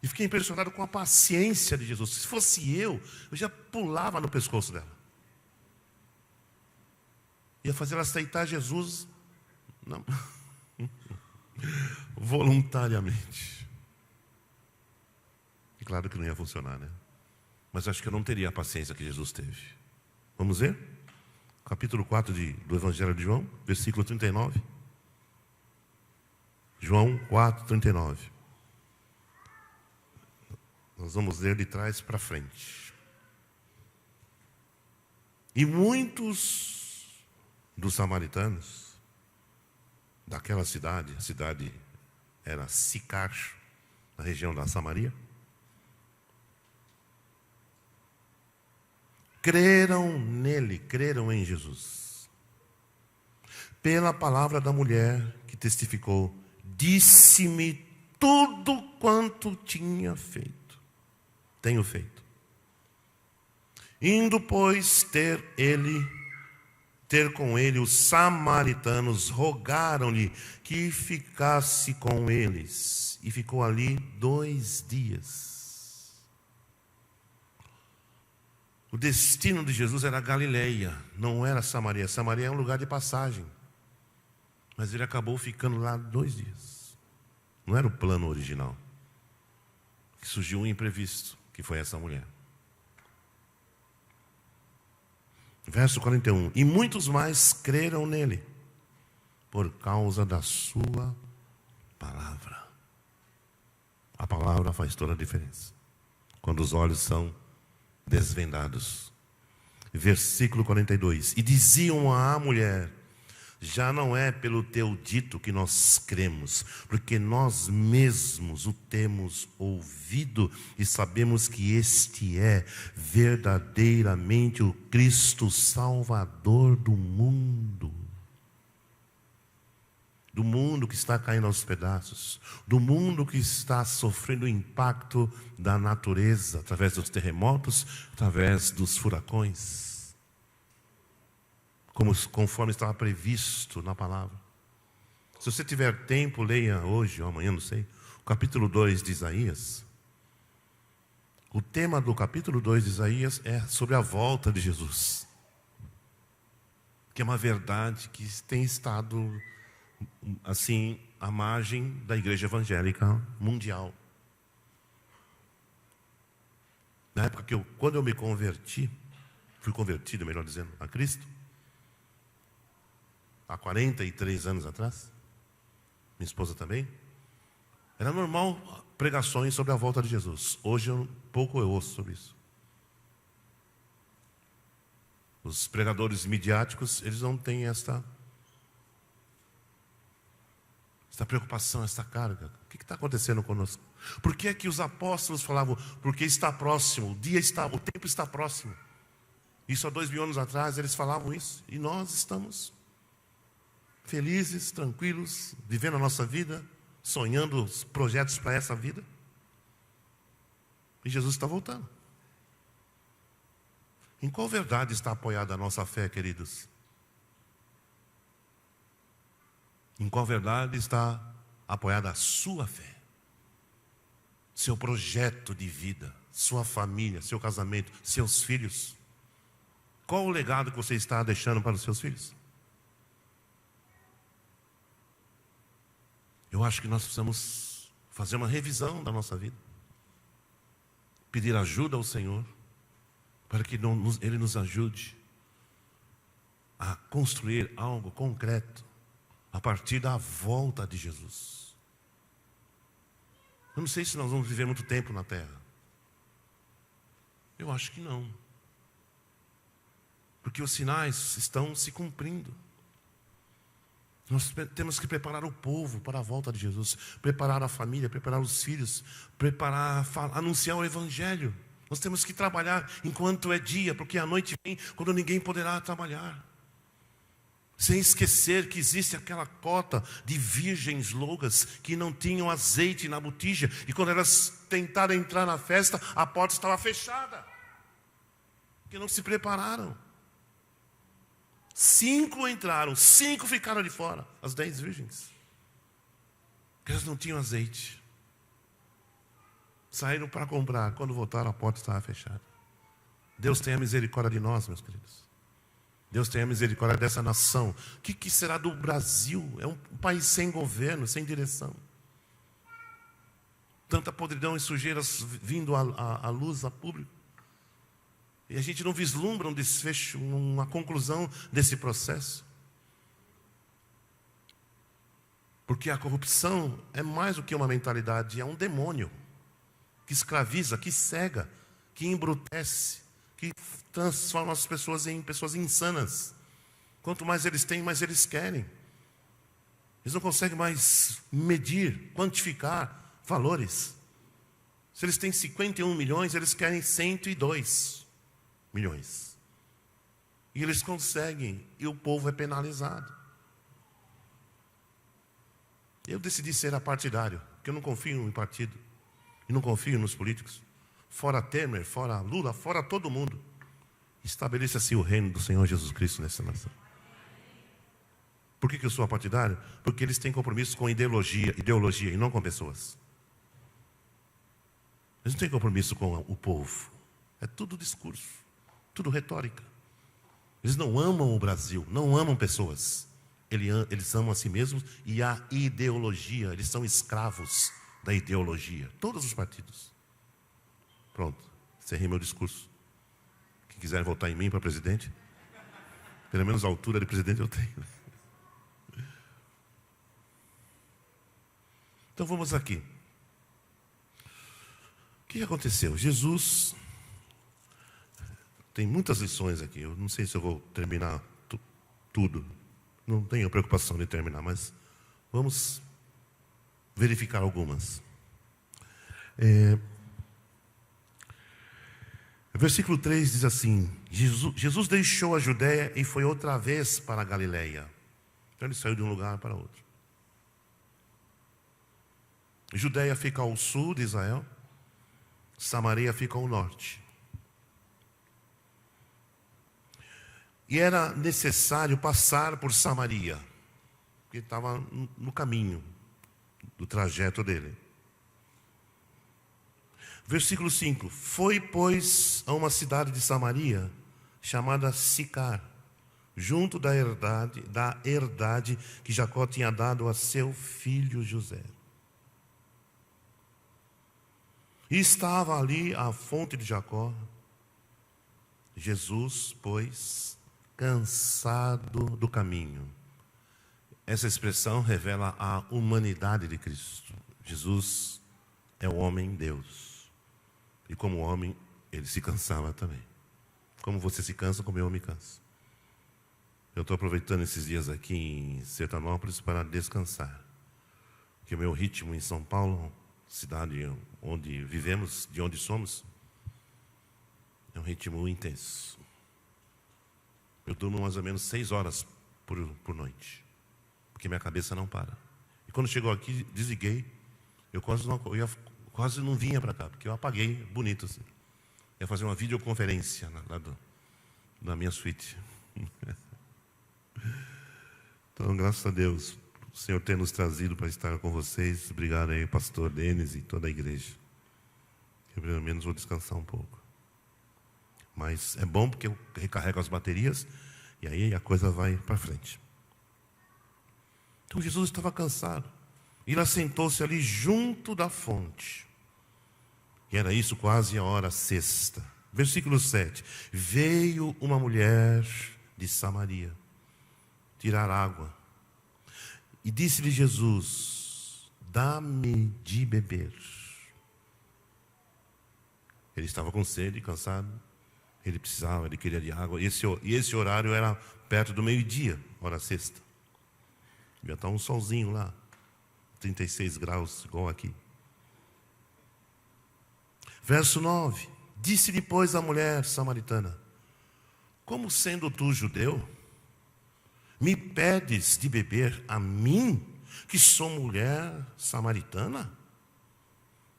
[SPEAKER 4] E fiquei impressionado com a paciência de Jesus. Se fosse eu já pulava no pescoço dela. Ia fazer ela aceitar Jesus, não, voluntariamente. E claro que não ia funcionar, né? Mas acho que eu não teria a paciência que Jesus teve. Vamos ver? Capítulo 4 do Evangelho de João, versículo 39. João 4, 39. Nós vamos ler de trás para frente. E muitos dos samaritanos daquela cidade, a cidade era Sicar, na região da Samaria, creram nele, creram em Jesus, pela palavra da mulher que testificou: disse-me tudo quanto tinha feito. tenho feito. Indo, pois, ter com ele os samaritanos, rogaram-lhe que ficasse com eles. E ficou ali 2 dias. O destino de Jesus era Galileia, não era Samaria. Samaria é um lugar de passagem. Mas ele acabou ficando lá 2 dias. Não era o plano original. Que surgiu um imprevisto, que foi essa mulher. Verso 41. E muitos mais creram nele, por causa da sua palavra. A palavra faz toda a diferença. Quando os olhos são desvendados. Versículo 42. E diziam à mulher: já não é pelo teu dito que nós cremos, porque nós mesmos o temos ouvido e sabemos que este é verdadeiramente o Cristo Salvador do mundo. Do mundo que está caindo aos pedaços, do mundo que está sofrendo o impacto da natureza, através dos terremotos, através dos furacões. Conforme estava previsto na palavra. Se você tiver tempo, leia hoje ou amanhã, não sei, o capítulo 2 de Isaías. O tema do capítulo 2 de Isaías é sobre a volta de Jesus. Que é uma verdade que tem estado, assim, à margem da igreja evangélica mundial. Na época quando eu me converti, fui convertido, melhor dizendo, a Cristo, há 43 anos atrás, minha esposa também, era normal pregações sobre a volta de Jesus. Hoje pouco eu ouço sobre isso. Os pregadores midiáticos, eles não têm esta preocupação, esta carga. O que está acontecendo conosco? Por que é que os apóstolos falavam, porque está próximo, o tempo está próximo? Isso há 2000 anos atrás, eles falavam isso, e nós estamos felizes, tranquilos, vivendo a nossa vida, sonhando os projetos para essa vida. E Jesus está voltando. Em qual verdade está apoiada a nossa fé, queridos? Em qual verdade está apoiada a sua fé? Seu projeto de vida, sua família, seu casamento, seus filhos. Qual o legado que você está deixando para os seus filhos? Eu acho que nós precisamos fazer uma revisão da nossa vida. Pedir ajuda ao Senhor, para que Ele nos ajude a construir algo concreto, a partir da volta de Jesus. Eu não sei se nós vamos viver muito tempo na terra. Eu acho que não. Porque os sinais estão se cumprindo. Nós temos que preparar o povo para a volta de Jesus, preparar a família, preparar os filhos, anunciar o Evangelho. Nós temos que trabalhar enquanto é dia, porque a noite vem quando ninguém poderá trabalhar. Sem esquecer que existe aquela cota de virgens loucas que não tinham azeite na botija, e quando elas tentaram entrar na festa, a porta estava fechada, porque não se prepararam. 5 entraram, 5 ficaram de fora, as 10 virgens. Porque elas não tinham azeite. Saíram para comprar, quando voltaram a porta estava fechada. Deus tenha misericórdia de nós, meus queridos. Deus tenha misericórdia dessa nação. O que será do Brasil? É um país sem governo, sem direção. Tanta podridão e sujeiras vindo à luz, a público. E a gente não vislumbra um desfecho, uma conclusão desse processo. Porque a corrupção é mais do que uma mentalidade, é um demônio que escraviza, que cega, que embrutece, que transforma as pessoas em pessoas insanas. Quanto mais eles têm, mais eles querem. Eles não conseguem mais medir, quantificar valores. Se eles têm 51 milhões, eles querem 102 milhões. E eles conseguem, e o povo é penalizado. Eu decidi ser apartidário, porque eu não confio em partido, e não confio nos políticos. fora Temer, fora Lula, fora todo mundo. Estabeleça-se o reino do Senhor Jesus Cristo nessa nação. Por que eu sou partidário? Porque eles têm compromisso com ideologia e não com pessoas. Eles não têm compromisso com o povo. É tudo discurso, tudo retórica. Eles não amam o Brasil, não amam pessoas. Eles amam a si mesmos e a ideologia. Eles são escravos da ideologia. Todos os partidos. Pronto, encerrei meu discurso. Quem quiser votar em mim para presidente, pelo menos a altura de presidente eu tenho. Então vamos aqui. O que aconteceu? Jesus, tem muitas lições aqui. Eu não sei se eu vou terminar tudo. Não tenho preocupação de terminar, mas vamos verificar algumas. Versículo 3 diz assim: Jesus deixou a Judéia e foi outra vez para a Galileia. Então ele saiu de um lugar para outro. Judéia fica ao sul de Israel, Samaria fica ao norte. E era necessário passar por Samaria, porque estava no caminho do trajeto dele. Versículo 5: Foi, pois, a uma cidade de Samaria, chamada Sicar, junto da herdade que Jacó tinha dado a seu filho José. E estava ali a fonte de Jacó. Jesus, pois, cansado do caminho. Essa expressão revela a humanidade de Cristo. Jesus é o homem Deus. E como homem, ele se cansava também. Como você se cansa, como eu me canso. Eu estou aproveitando esses dias aqui em Sertanópolis para descansar. Porque o meu ritmo em São Paulo, cidade onde vivemos, de onde somos, é um ritmo intenso. Eu durmo mais ou menos 6 horas por noite, porque minha cabeça não para. E quando chegou aqui, desliguei, eu quase não vinha para cá, porque eu apaguei bonito assim. Ia fazer uma videoconferência na minha suíte. Então, graças a Deus, o Senhor tem nos trazido para estar com vocês. Obrigado aí, pastor Denis e toda a igreja. Eu pelo menos vou descansar um pouco. Mas é bom porque eu recarrego as baterias e aí a coisa vai para frente. Então Jesus estava cansado. Ele assentou-se ali junto da fonte. E era isso quase a hora sexta. Versículo 7. Veio uma mulher de Samaria tirar água. E disse-lhe Jesus: dá-me de beber. Ele estava com sede, cansado. Ele precisava, ele queria de água. E esse horário era perto do meio-dia, hora sexta. Devia estar um solzinho lá, 36 graus, igual aqui. Verso 9. Disse-lhe, pois, a mulher samaritana: como sendo tu judeu, me pedes de beber a mim, que sou mulher samaritana?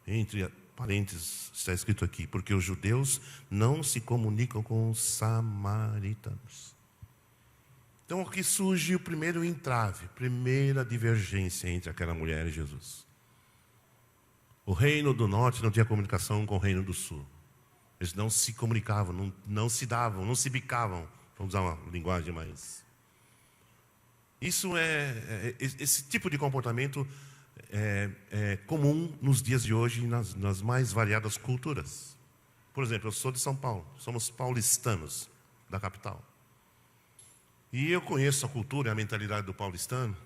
[SPEAKER 4] Entre parênteses está escrito aqui: porque os judeus não se comunicam com os samaritanos. Então aqui surge o primeiro entrave, primeira divergência entre aquela mulher e Jesus. O reino do norte não tinha comunicação com o reino do sul. Eles não se comunicavam, não se davam, não se bicavam. Vamos usar uma linguagem mais... Esse tipo de comportamento é comum nos dias de hoje nas mais variadas culturas. Por exemplo, eu sou de São Paulo, somos paulistanos da capital. E eu conheço a cultura e a mentalidade do paulistano,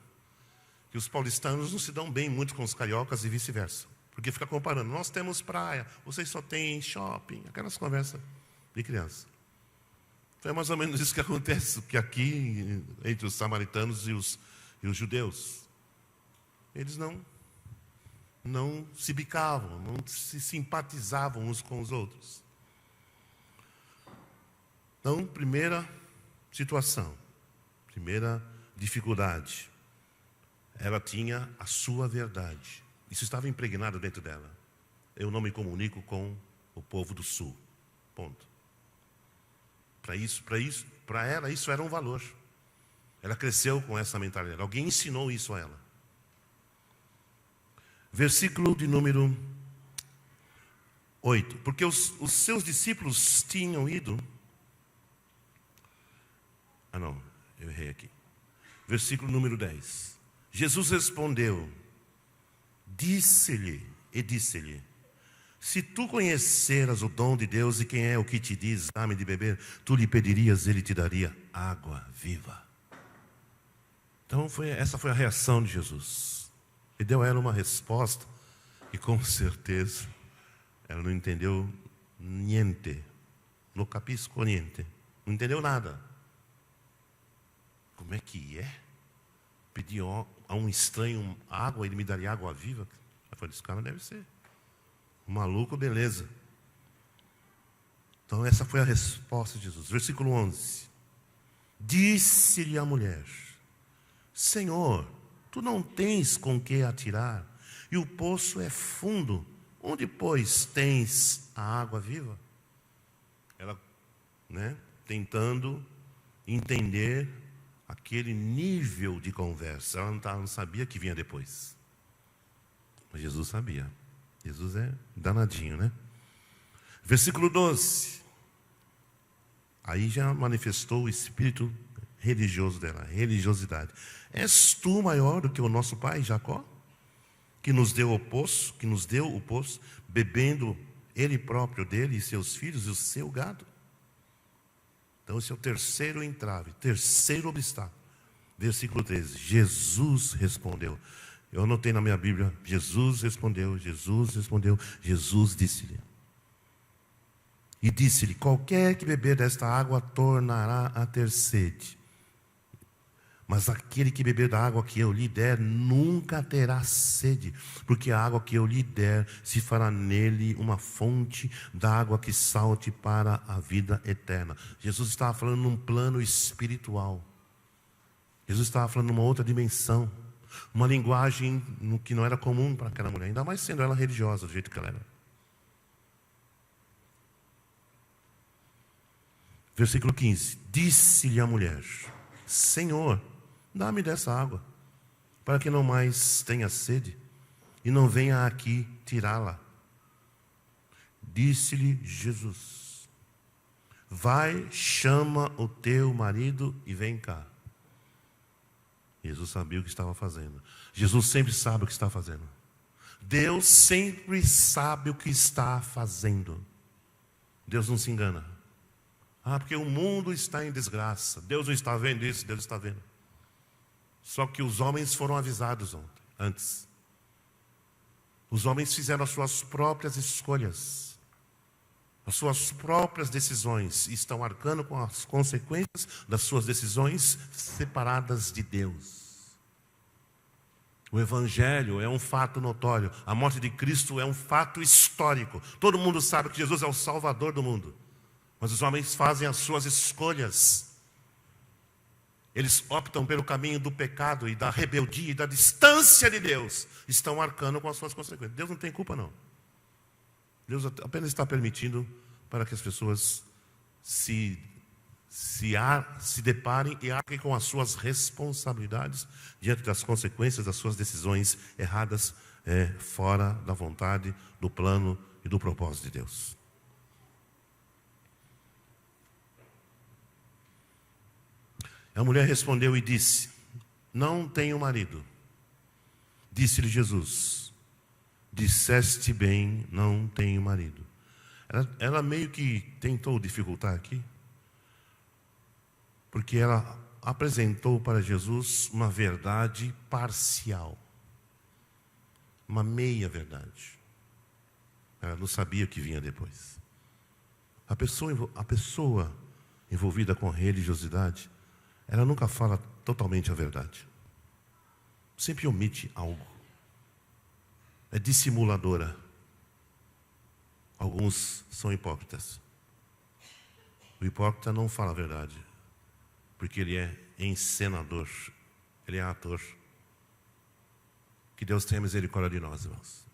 [SPEAKER 4] que os paulistanos não se dão bem muito com os cariocas e vice-versa. Porque fica comparando, nós temos praia, vocês só têm shopping, aquelas conversas de criança. Então é mais ou menos isso que acontece que aqui, entre os samaritanos e os judeus. Eles não se bicavam, não se simpatizavam uns com os outros. Então, primeira situação, primeira dificuldade. Ela tinha a sua verdade. Isso estava impregnado dentro dela. Eu não me comunico com o povo do sul. Ponto. Para ela isso era um valor. Ela cresceu com essa mentalidade. Alguém ensinou isso a ela. Versículo de número 8. Porque os seus discípulos tinham ido... eu errei aqui. Versículo número 10. Jesus respondeu, disse-lhe, se tu conheceras o dom de Deus e quem é o que te diz, dá-me de beber, tu lhe pedirias, ele te daria água viva. Então essa foi a reação de Jesus. Ele deu a ela uma resposta e com certeza ela não entendeu niente. No capisco niente. Não entendeu nada. Como é que é? Pedir a um estranho água, ele me daria água viva? Eu falei, esse cara deve ser um maluco, beleza. Então essa foi a resposta de Jesus. Versículo 11. Disse-lhe a mulher, Senhor, tu não tens com que atirar, e o poço é fundo. Onde, pois, tens a água viva? Ela, tentando entender aquele nível de conversa. Ela não sabia que vinha depois. Mas Jesus sabia. Jesus é danadinho, né? Versículo 12. Aí já manifestou o espírito religioso dela, religiosidade. És tu maior do que o nosso pai Jacó, que nos deu o poço, bebendo ele próprio dele e seus filhos e o seu gado? Então esse é o terceiro entrave, terceiro obstáculo. Versículo 13. Jesus respondeu. Eu anotei na minha Bíblia, Jesus respondeu, Jesus disse-lhe. E disse-lhe, qualquer que beber desta água tornará a ter sede. Mas aquele que beber da água que eu lhe der, nunca terá sede. Porque a água que eu lhe der, se fará nele uma fonte da água que salte para a vida eterna. Jesus estava falando num plano espiritual. Jesus estava falando numa outra dimensão. Uma linguagem que não era comum para aquela mulher, ainda mais sendo ela religiosa, do jeito que ela era. Versículo 15. Disse-lhe a mulher, Senhor, dá-me dessa água, para que não mais tenha sede, e não venha aqui tirá-la. Disse-lhe Jesus, vai, chama o teu marido e vem cá. Jesus sabia o que estava fazendo. Jesus sempre sabe o que está fazendo. Deus sempre sabe o que está fazendo. Deus não se engana. Porque o mundo está em desgraça. Deus não está vendo isso, Deus está vendo. Só que os homens foram avisados antes. Os homens fizeram as suas próprias escolhas. As suas próprias decisões, e estão arcando com as consequências das suas decisões separadas de Deus. O Evangelho é um fato notório. A morte de Cristo é um fato histórico. Todo mundo sabe que Jesus é o Salvador do mundo. Mas os homens fazem as suas escolhas. Eles optam pelo caminho do pecado e da rebeldia e da distância de Deus. Estão arcando com as suas consequências. Deus não tem culpa, não. Deus apenas está permitindo para que as pessoas se deparem e arquem com as suas responsabilidades diante das consequências das suas decisões erradas, fora da vontade, do plano e do propósito de Deus. A mulher respondeu e disse, não tenho marido. Disse-lhe Jesus, disseste bem, não tenho marido. Ela meio que tentou dificultar aqui, porque ela apresentou para Jesus uma verdade parcial, uma meia verdade. Ela não sabia o que vinha depois. A pessoa envolvida com religiosidade, ela nunca fala totalmente a verdade. Sempre omite algo. É dissimuladora. Alguns são hipócritas. O hipócrita não fala a verdade, porque ele é encenador, ele é ator. Que Deus tenha misericórdia de nós, irmãos.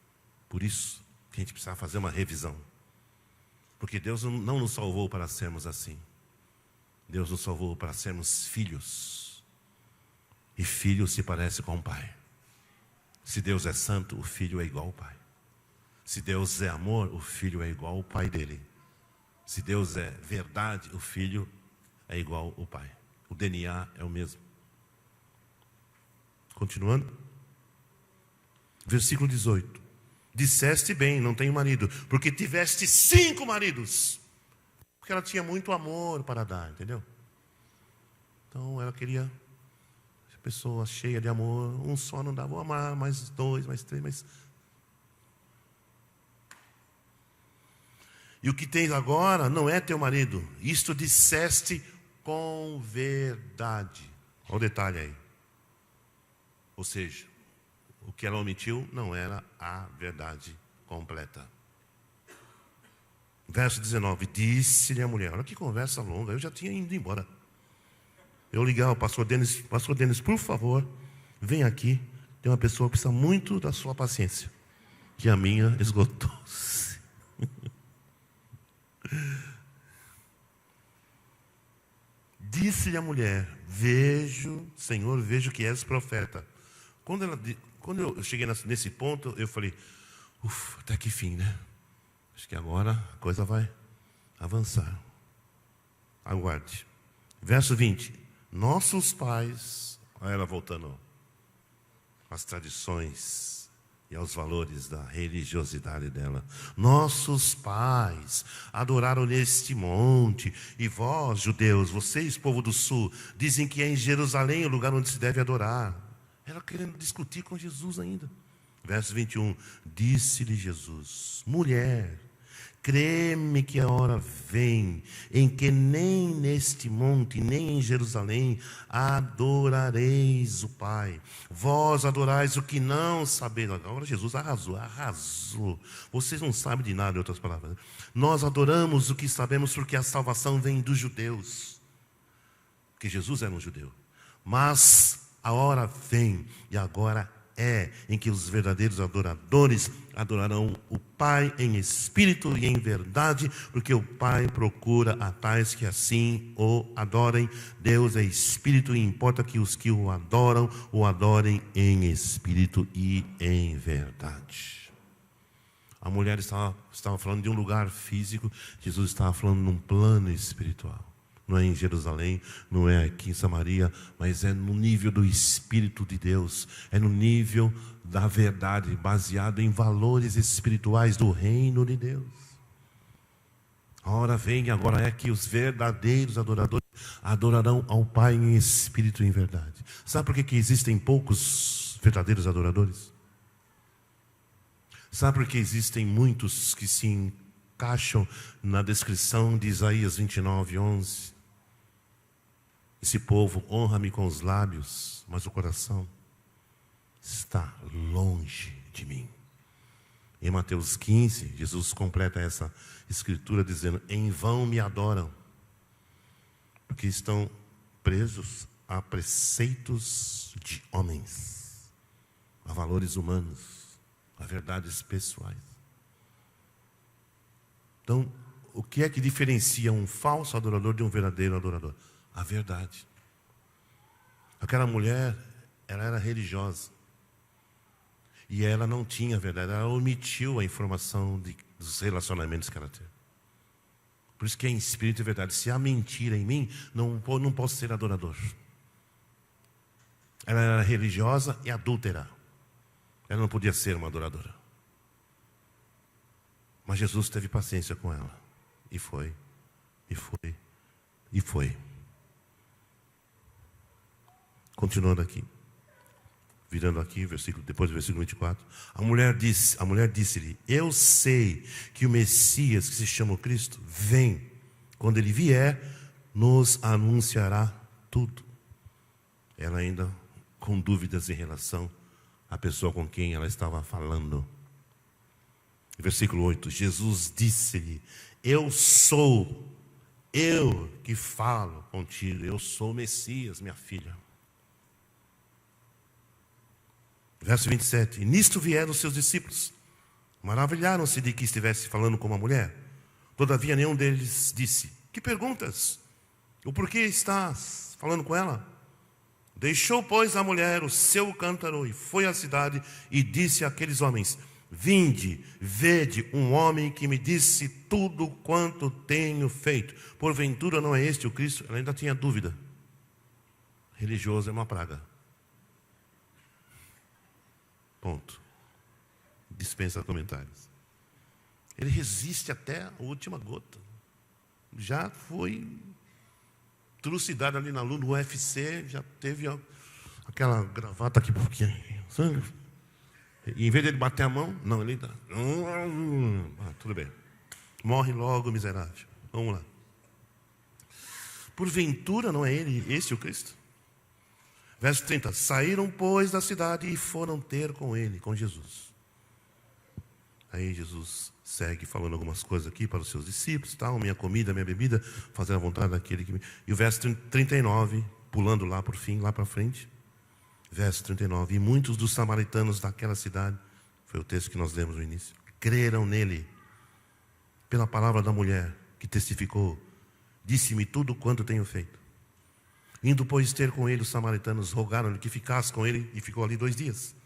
[SPEAKER 4] Por isso que a gente precisa fazer uma revisão. Porque Deus não nos salvou para sermos assim. Deus nos salvou para sermos filhos. E filho se parece com o pai. Se Deus é santo, o filho é igual ao pai. Se Deus é amor, o filho é igual ao pai dele. Se Deus é verdade, o filho é igual ao pai. O DNA é o mesmo. Continuando. Versículo 18. Disseste bem, não tenho marido, porque tiveste 5 maridos. Porque ela tinha muito amor para dar, entendeu? Então ela queria pessoa cheia de amor. Um só não dava, vou amar, mais 2, mais 3, mais... E o que tens agora não é teu marido. Isto disseste com verdade. Olha o detalhe aí. Ou seja, o que ela omitiu não era a verdade completa. Verso 19. Disse-lhe a mulher. Olha que conversa longa. Eu já tinha ido embora. Eu ligava ao pastor Denis. Pastor Denis, por favor, vem aqui. Tem uma pessoa que precisa muito da sua paciência. Que a minha esgotou-se. Disse-lhe a mulher: vejo, Senhor, vejo que és profeta. Quando eu cheguei nesse ponto, eu falei: ufa, até que fim, né? Acho que agora a coisa vai avançar. Aguarde. Verso 20. Nossos pais, olha ela voltando às tradições e aos valores da religiosidade dela. Nossos pais adoraram neste monte, e vós, judeus, vocês, povo do sul, dizem que é em Jerusalém o lugar onde se deve adorar. Ela querendo discutir com Jesus ainda. Verso 21. Disse-lhe Jesus: mulher, crê-me que a hora vem em que nem neste monte, nem em Jerusalém adorareis o Pai. Vós adorais o que não sabeis. Agora Jesus arrasou. Vocês não sabem de nada, em outras palavras. Nós adoramos o que sabemos, porque a salvação vem dos judeus. Porque Jesus era um judeu. Mas a hora vem, e agora em que os verdadeiros adoradores adorarão o Pai em espírito e em verdade, porque o Pai procura a tais que assim o adorem. Deus é espírito, e importa que os que o adorem em espírito e em verdade. A mulher estava falando de um lugar físico, Jesus estava falando num plano espiritual. Não é em Jerusalém, não é aqui em Samaria, mas é no nível do Espírito de Deus. É no nível da verdade, baseado em valores espirituais do reino de Deus. A hora vem, agora é que os verdadeiros adoradores adorarão ao Pai em espírito e em verdade. Sabe por que existem poucos verdadeiros adoradores? Sabe por que existem muitos que se encaixam na descrição de Isaías 29:11? Esse povo honra-me com os lábios, mas o coração está longe de mim. Em Mateus 15, Jesus completa essa escritura dizendo: em vão me adoram, porque estão presos a preceitos de homens, a valores humanos, a verdades pessoais. Então, o que é que diferencia um falso adorador de um verdadeiro adorador? A verdade. Aquela mulher, ela era religiosa. E ela não tinha a verdade. Ela omitiu a informação dos relacionamentos que ela teve. Por isso que é em espírito e verdade. Se há mentira em mim, não posso ser adorador. Ela era religiosa e adúltera. Ela não podia ser uma adoradora. Mas Jesus teve paciência com ela. E foi. Continuando aqui. Virando aqui, depois do versículo 24. A mulher disse-lhe: eu sei que o Messias, que se chama o Cristo, vem. Quando ele vier, nos anunciará tudo. Ela ainda com dúvidas em relação à pessoa com quem ela estava falando. Versículo 8. Jesus disse-lhe: eu que falo contigo, eu sou o Messias, minha filha. Verso 27. E nisto vieram os seus discípulos. Maravilharam-se de que estivesse falando com uma mulher. Todavia nenhum deles disse: que perguntas? O porquê estás falando com ela? Deixou, pois, a mulher o seu cântaro e foi à cidade e disse àqueles homens: vinde, vede um homem que me disse tudo quanto tenho feito. Porventura não é este o Cristo? Ela ainda tinha dúvida. Religioso é uma praga. Ponto. Dispensa comentários. Ele resiste até a última gota. Já foi trucidado ali na lua, no UFC, já teve aquela gravata aqui, porque sangue. E em vez de ele bater a mão, não, ele dá. Tudo bem. Morre logo, miserável. Vamos lá. Porventura não é ele, esse o Cristo? Verso 30. Saíram, pois, da cidade e foram ter com ele, com Jesus. Aí Jesus segue falando algumas coisas aqui para os seus discípulos, tal, minha comida, minha bebida, fazer a vontade daquele que me... E o verso 39, pulando lá por fim, lá para frente. Verso 39. E muitos dos samaritanos daquela cidade, foi o texto que nós lemos no início, creram nele, pela palavra da mulher que testificou: disse-me tudo quanto tenho feito. Indo, pois, ter com ele, os samaritanos rogaram-lhe que ficasse com ele, e ficou ali 2 dias.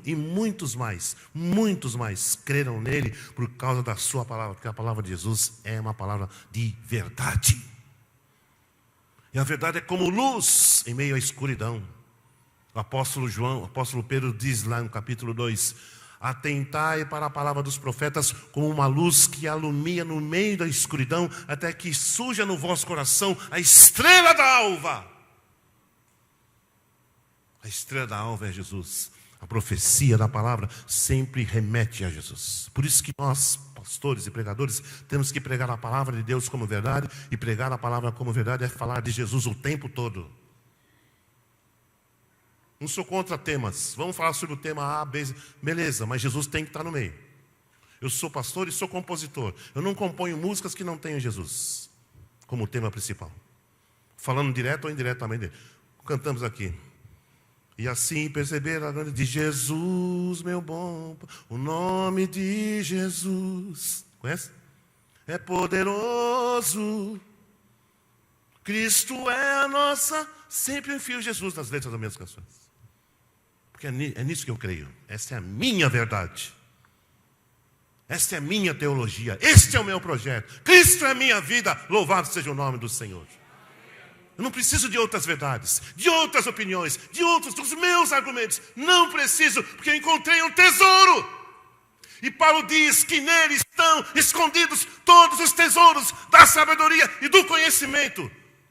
[SPEAKER 4] E muitos mais creram nele por causa da sua palavra, porque a palavra de Jesus é uma palavra de verdade. E a verdade é como luz em meio à escuridão. O apóstolo Pedro diz lá no capítulo 2: atentai para a palavra dos profetas como uma luz que alumia no meio da escuridão, até que surja no vosso coração a estrela da alva. A estrela da alva é Jesus. A profecia da palavra sempre remete a Jesus. Por isso que nós, pastores e pregadores, temos que pregar a palavra de Deus como verdade. E pregar a palavra como verdade é falar de Jesus o tempo todo. Não sou contra temas. Vamos falar sobre o tema A, B, beleza, mas Jesus tem que estar no meio. Eu sou pastor e sou compositor. Eu não componho músicas que não tenham Jesus como tema principal. Falando direto ou indiretamente dele. Cantamos aqui. E assim perceber a glória de Jesus, meu bom, o nome de Jesus. Conhece? É poderoso. Cristo é a nossa. Sempre enfio Jesus nas letras das minhas canções. Porque é nisso que eu creio. Essa é a minha verdade. Essa é a minha teologia. Este é o meu projeto. Cristo é a minha vida. Louvado seja o nome do Senhor. Eu não preciso de outras verdades, de outras opiniões, dos meus argumentos. Não preciso, porque eu encontrei um tesouro. E Paulo diz que nele estão escondidos todos os tesouros da sabedoria e do conhecimento.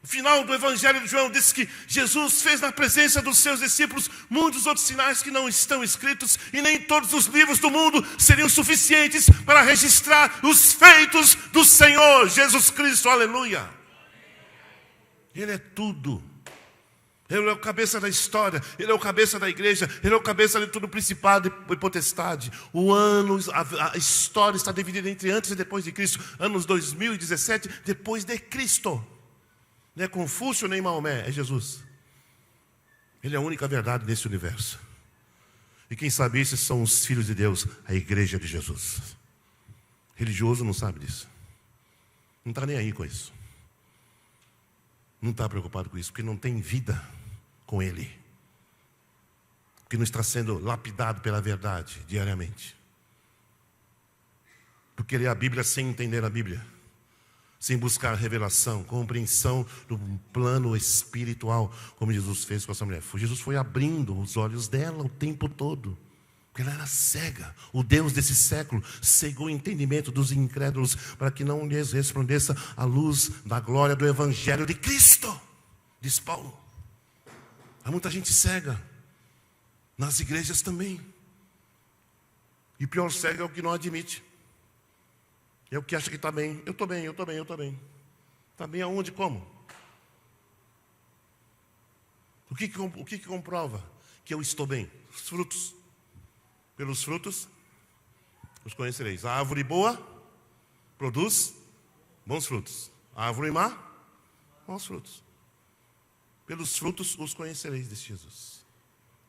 [SPEAKER 4] No final do Evangelho de João diz que Jesus fez na presença dos seus discípulos muitos outros sinais que não estão escritos, e nem todos os livros do mundo seriam suficientes para registrar os feitos do Senhor Jesus Cristo. Aleluia! Ele é tudo. Ele é o cabeça da história. Ele é o cabeça da igreja. Ele é o cabeça de todo principado e potestade. A história está dividida entre antes e depois de Cristo. Anos 2017, depois de Cristo. Não é Confúcio nem Maomé, é Jesus. Ele é a única verdade nesse universo. E quem sabe isso são os filhos de Deus, a igreja de Jesus. Religioso não sabe disso. Não está nem aí com isso. Não está preocupado com isso, porque não tem vida com Ele. Porque não está sendo lapidado pela verdade diariamente. Porque lê a Bíblia sem entender a Bíblia. Sem buscar revelação, compreensão do plano espiritual, como Jesus fez com essa mulher. Jesus foi abrindo os olhos dela o tempo todo. Porque ela era cega. O Deus desse século cegou o entendimento dos incrédulos para que não lhes resplandeça a luz da glória do Evangelho de Cristo, diz Paulo. Há muita gente cega nas igrejas também. E pior cego é o que não admite. É o que acha que está bem. Eu estou bem. Está bem aonde? Como? O que comprova que eu estou bem? Os frutos. Pelos frutos os conhecereis. A árvore boa produz bons frutos. A árvore má, maus frutos. Pelos frutos os conhecereis, disse Jesus.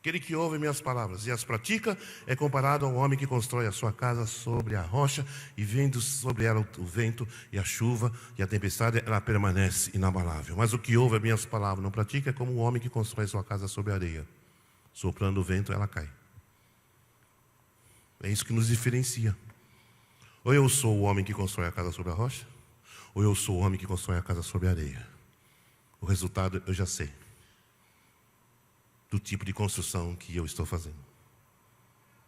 [SPEAKER 4] Aquele que ouve minhas palavras e as pratica é comparado ao homem que constrói a sua casa sobre a rocha, e vendo sobre ela o vento e a chuva e a tempestade, ela permanece inabalável. Mas o que ouve as minhas palavras e não pratica é como o homem que constrói sua casa sobre a areia. Soprando o vento, ela cai. É isso que nos diferencia. Ou eu sou o homem que constrói a casa sobre a rocha, ou eu sou o homem que constrói a casa sobre a areia. O resultado eu já sei. Do tipo de construção que eu estou fazendo.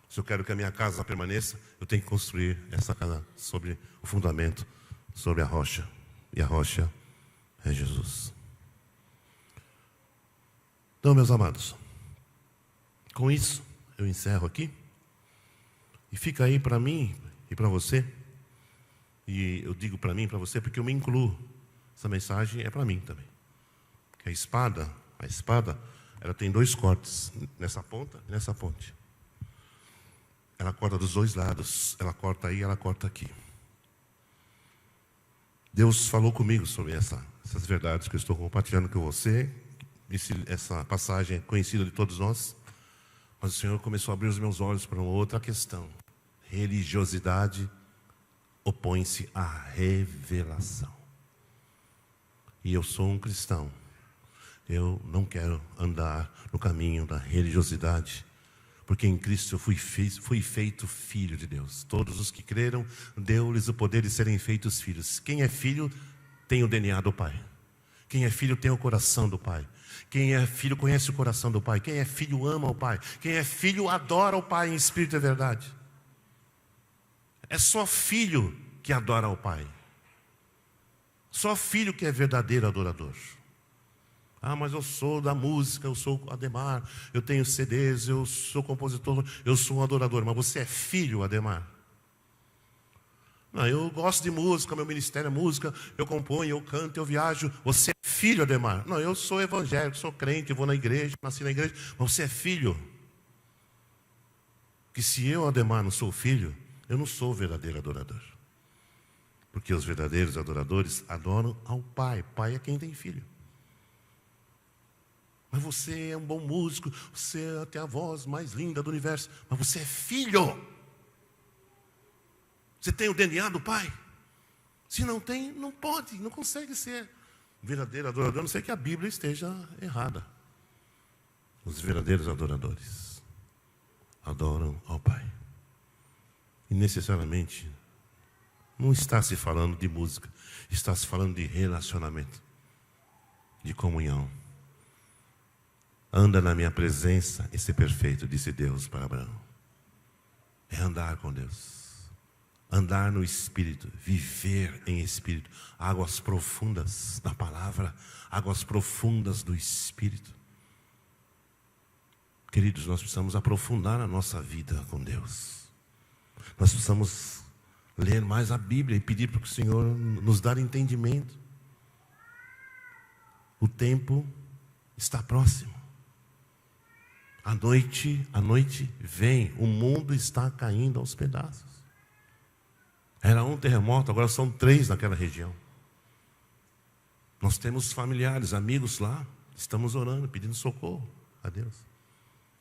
[SPEAKER 4] Se eu quero que a minha casa permaneça, eu tenho que construir essa casa sobre o fundamento, sobre a rocha. E a rocha é Jesus. Então, meus amados, com isso eu encerro aqui. E fica aí para mim e para você. E eu digo para mim e para você porque eu me incluo. Essa mensagem é para mim também. Que a espada, ela tem 2 cortes, nessa ponta e nessa ponte. Ela corta dos 2 lados, ela corta aí, ela corta aqui. Deus falou comigo sobre essas verdades que eu estou compartilhando com você. Essa passagem é conhecida de todos nós. Mas o Senhor começou a abrir os meus olhos para uma outra questão. Religiosidade opõe-se à revelação. E eu sou um cristão. Eu não quero andar no caminho da religiosidade, porque em Cristo eu fui feito filho de Deus. Todos os que creram, deu-lhes o poder de serem feitos filhos. Quem é filho tem o DNA do Pai. Quem é filho tem o coração do Pai. Quem é filho conhece o coração do Pai. Quem é filho ama o Pai. Quem é filho adora o Pai em espírito e verdade. É só filho que adora o Pai. Só filho que é verdadeiro adorador. Ah, mas eu sou da música, eu sou Ademar, eu tenho CDs, eu sou compositor, eu sou um adorador. Mas você é filho, Ademar? Não, eu gosto de música, meu ministério é música, eu componho, eu canto, eu viajo. Você é filho, Ademar? Não, eu sou evangélico, sou crente, vou na igreja, nasci na igreja. Mas você é filho? Que se eu, Ademar, não sou filho, eu não sou o verdadeiro adorador. Porque os verdadeiros adoradores adoram ao Pai. Pai é quem tem filho. Mas você é um bom músico, você tem a voz mais linda do universo, mas você é filho. Você tem o DNA do Pai. Se não tem, não pode, não consegue ser verdadeiro adorador, a não ser que a Bíblia esteja errada. Os verdadeiros adoradores adoram ao Pai. E necessariamente não está se falando de música, está se falando de relacionamento, de comunhão. Anda na minha presença e ser perfeito, disse Deus para Abraão. É andar com Deus. Andar no Espírito, viver em Espírito. Águas profundas da palavra, águas profundas do Espírito. Queridos, nós precisamos aprofundar a nossa vida com Deus. Nós precisamos ler mais a Bíblia e pedir para que o Senhor nos dê entendimento. O tempo está próximo. A noite vem, o mundo está caindo aos pedaços. Era um terremoto, agora são 3 naquela região. Nós temos familiares, amigos lá, estamos orando, pedindo socorro a Deus.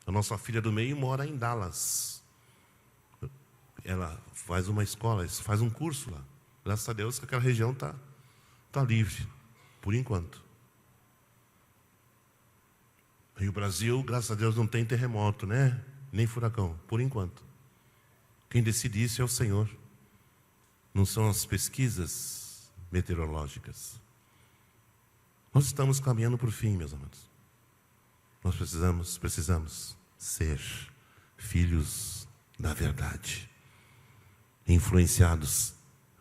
[SPEAKER 4] A nossa filha do meio mora em Dallas. Ela faz uma escola, faz um curso lá. Graças a Deus que aquela região está livre, por enquanto. E o Brasil, graças a Deus, não tem terremoto, né? Nem furacão, por enquanto. Quem decide isso é o Senhor. Não são as pesquisas meteorológicas. Nós estamos caminhando para o fim, meus amados. Nós precisamos ser filhos da verdade. Influenciados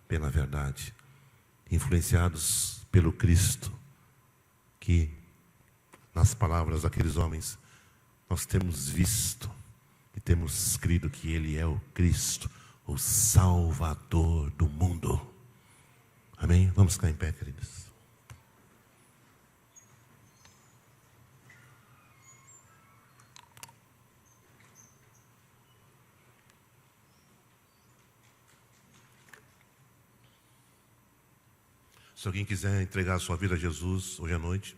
[SPEAKER 4] pela verdade. Influenciados pelo Cristo, que nas palavras daqueles homens, nós temos visto e temos crido que Ele é o Cristo, o Salvador do mundo. Amém? Vamos ficar em pé, queridos. Se alguém quiser entregar a sua vida a Jesus hoje à noite,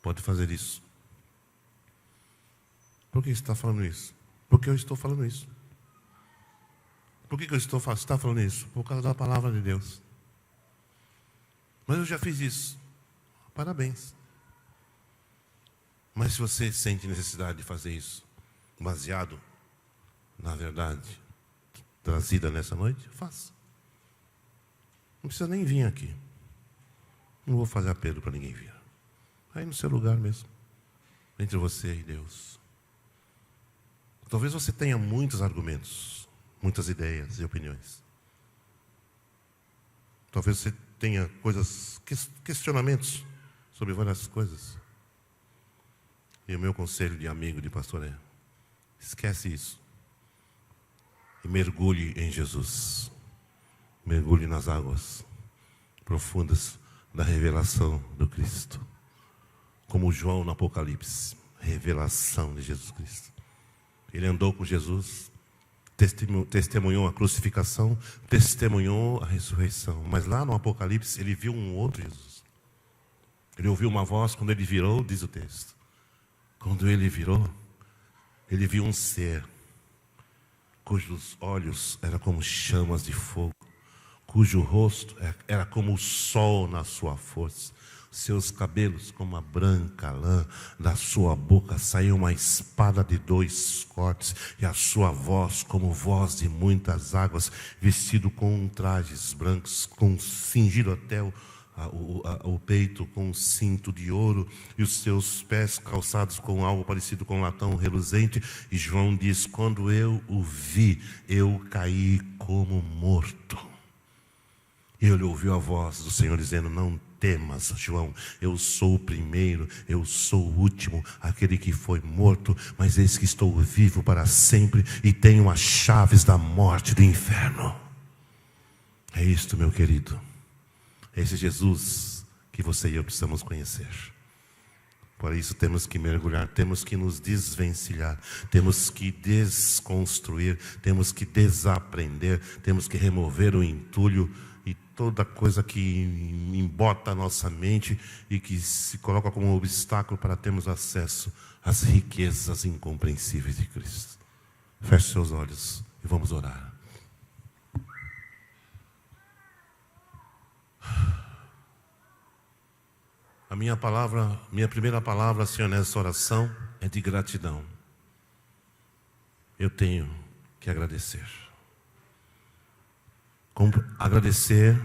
[SPEAKER 4] pode fazer isso. Por que você está falando isso? Porque eu estou falando isso. Por que eu estou falando isso? Por causa da palavra de Deus. Mas eu já fiz isso. Parabéns. Mas se você sente necessidade de fazer isso, baseado na verdade trazida nessa noite, faça. Não precisa nem vir aqui. Não vou fazer apelo para ninguém vir. Aí no seu lugar mesmo, entre você e Deus. Talvez você tenha muitos argumentos, muitas ideias e opiniões. Talvez você tenha questionamentos sobre várias coisas. E o meu conselho de amigo, de pastor é: esquece isso. E mergulhe em Jesus. Mergulhe nas águas profundas da revelação do Cristo. Como João no Apocalipse. Revelação de Jesus Cristo. Ele andou com Jesus, testemunhou a crucificação, testemunhou a ressurreição. Mas lá no Apocalipse ele viu um outro Jesus. Ele ouviu uma voz, quando ele virou, diz o texto. Quando ele virou, ele viu um ser, cujos olhos eram como chamas de fogo, cujo rosto era como o sol na sua força, seus cabelos como a branca lã, da sua boca saiu uma espada de 2 cortes, e a sua voz como voz de muitas águas, vestido com trajes brancos, cingido até o peito com um cinto de ouro, e os seus pés calçados com algo parecido com latão reluzente. E João diz: quando eu o vi, eu caí como morto. E ele ouviu a voz do Senhor dizendo: não temas, João, eu sou o primeiro, eu sou o último, aquele que foi morto, mas eis que estou vivo para sempre e tenho as chaves da morte e do inferno. É isto, meu querido. É esse Jesus que você e eu precisamos conhecer. Por isso temos que mergulhar, temos que nos desvencilhar, temos que desconstruir, temos que desaprender, temos que remover o entulho e toda coisa que embota a nossa mente e que se coloca como obstáculo para termos acesso às riquezas incompreensíveis de Cristo. Feche seus olhos e vamos orar. A minha primeira palavra, Senhor, nessa oração é de gratidão. Eu tenho que agradecer. Agradecer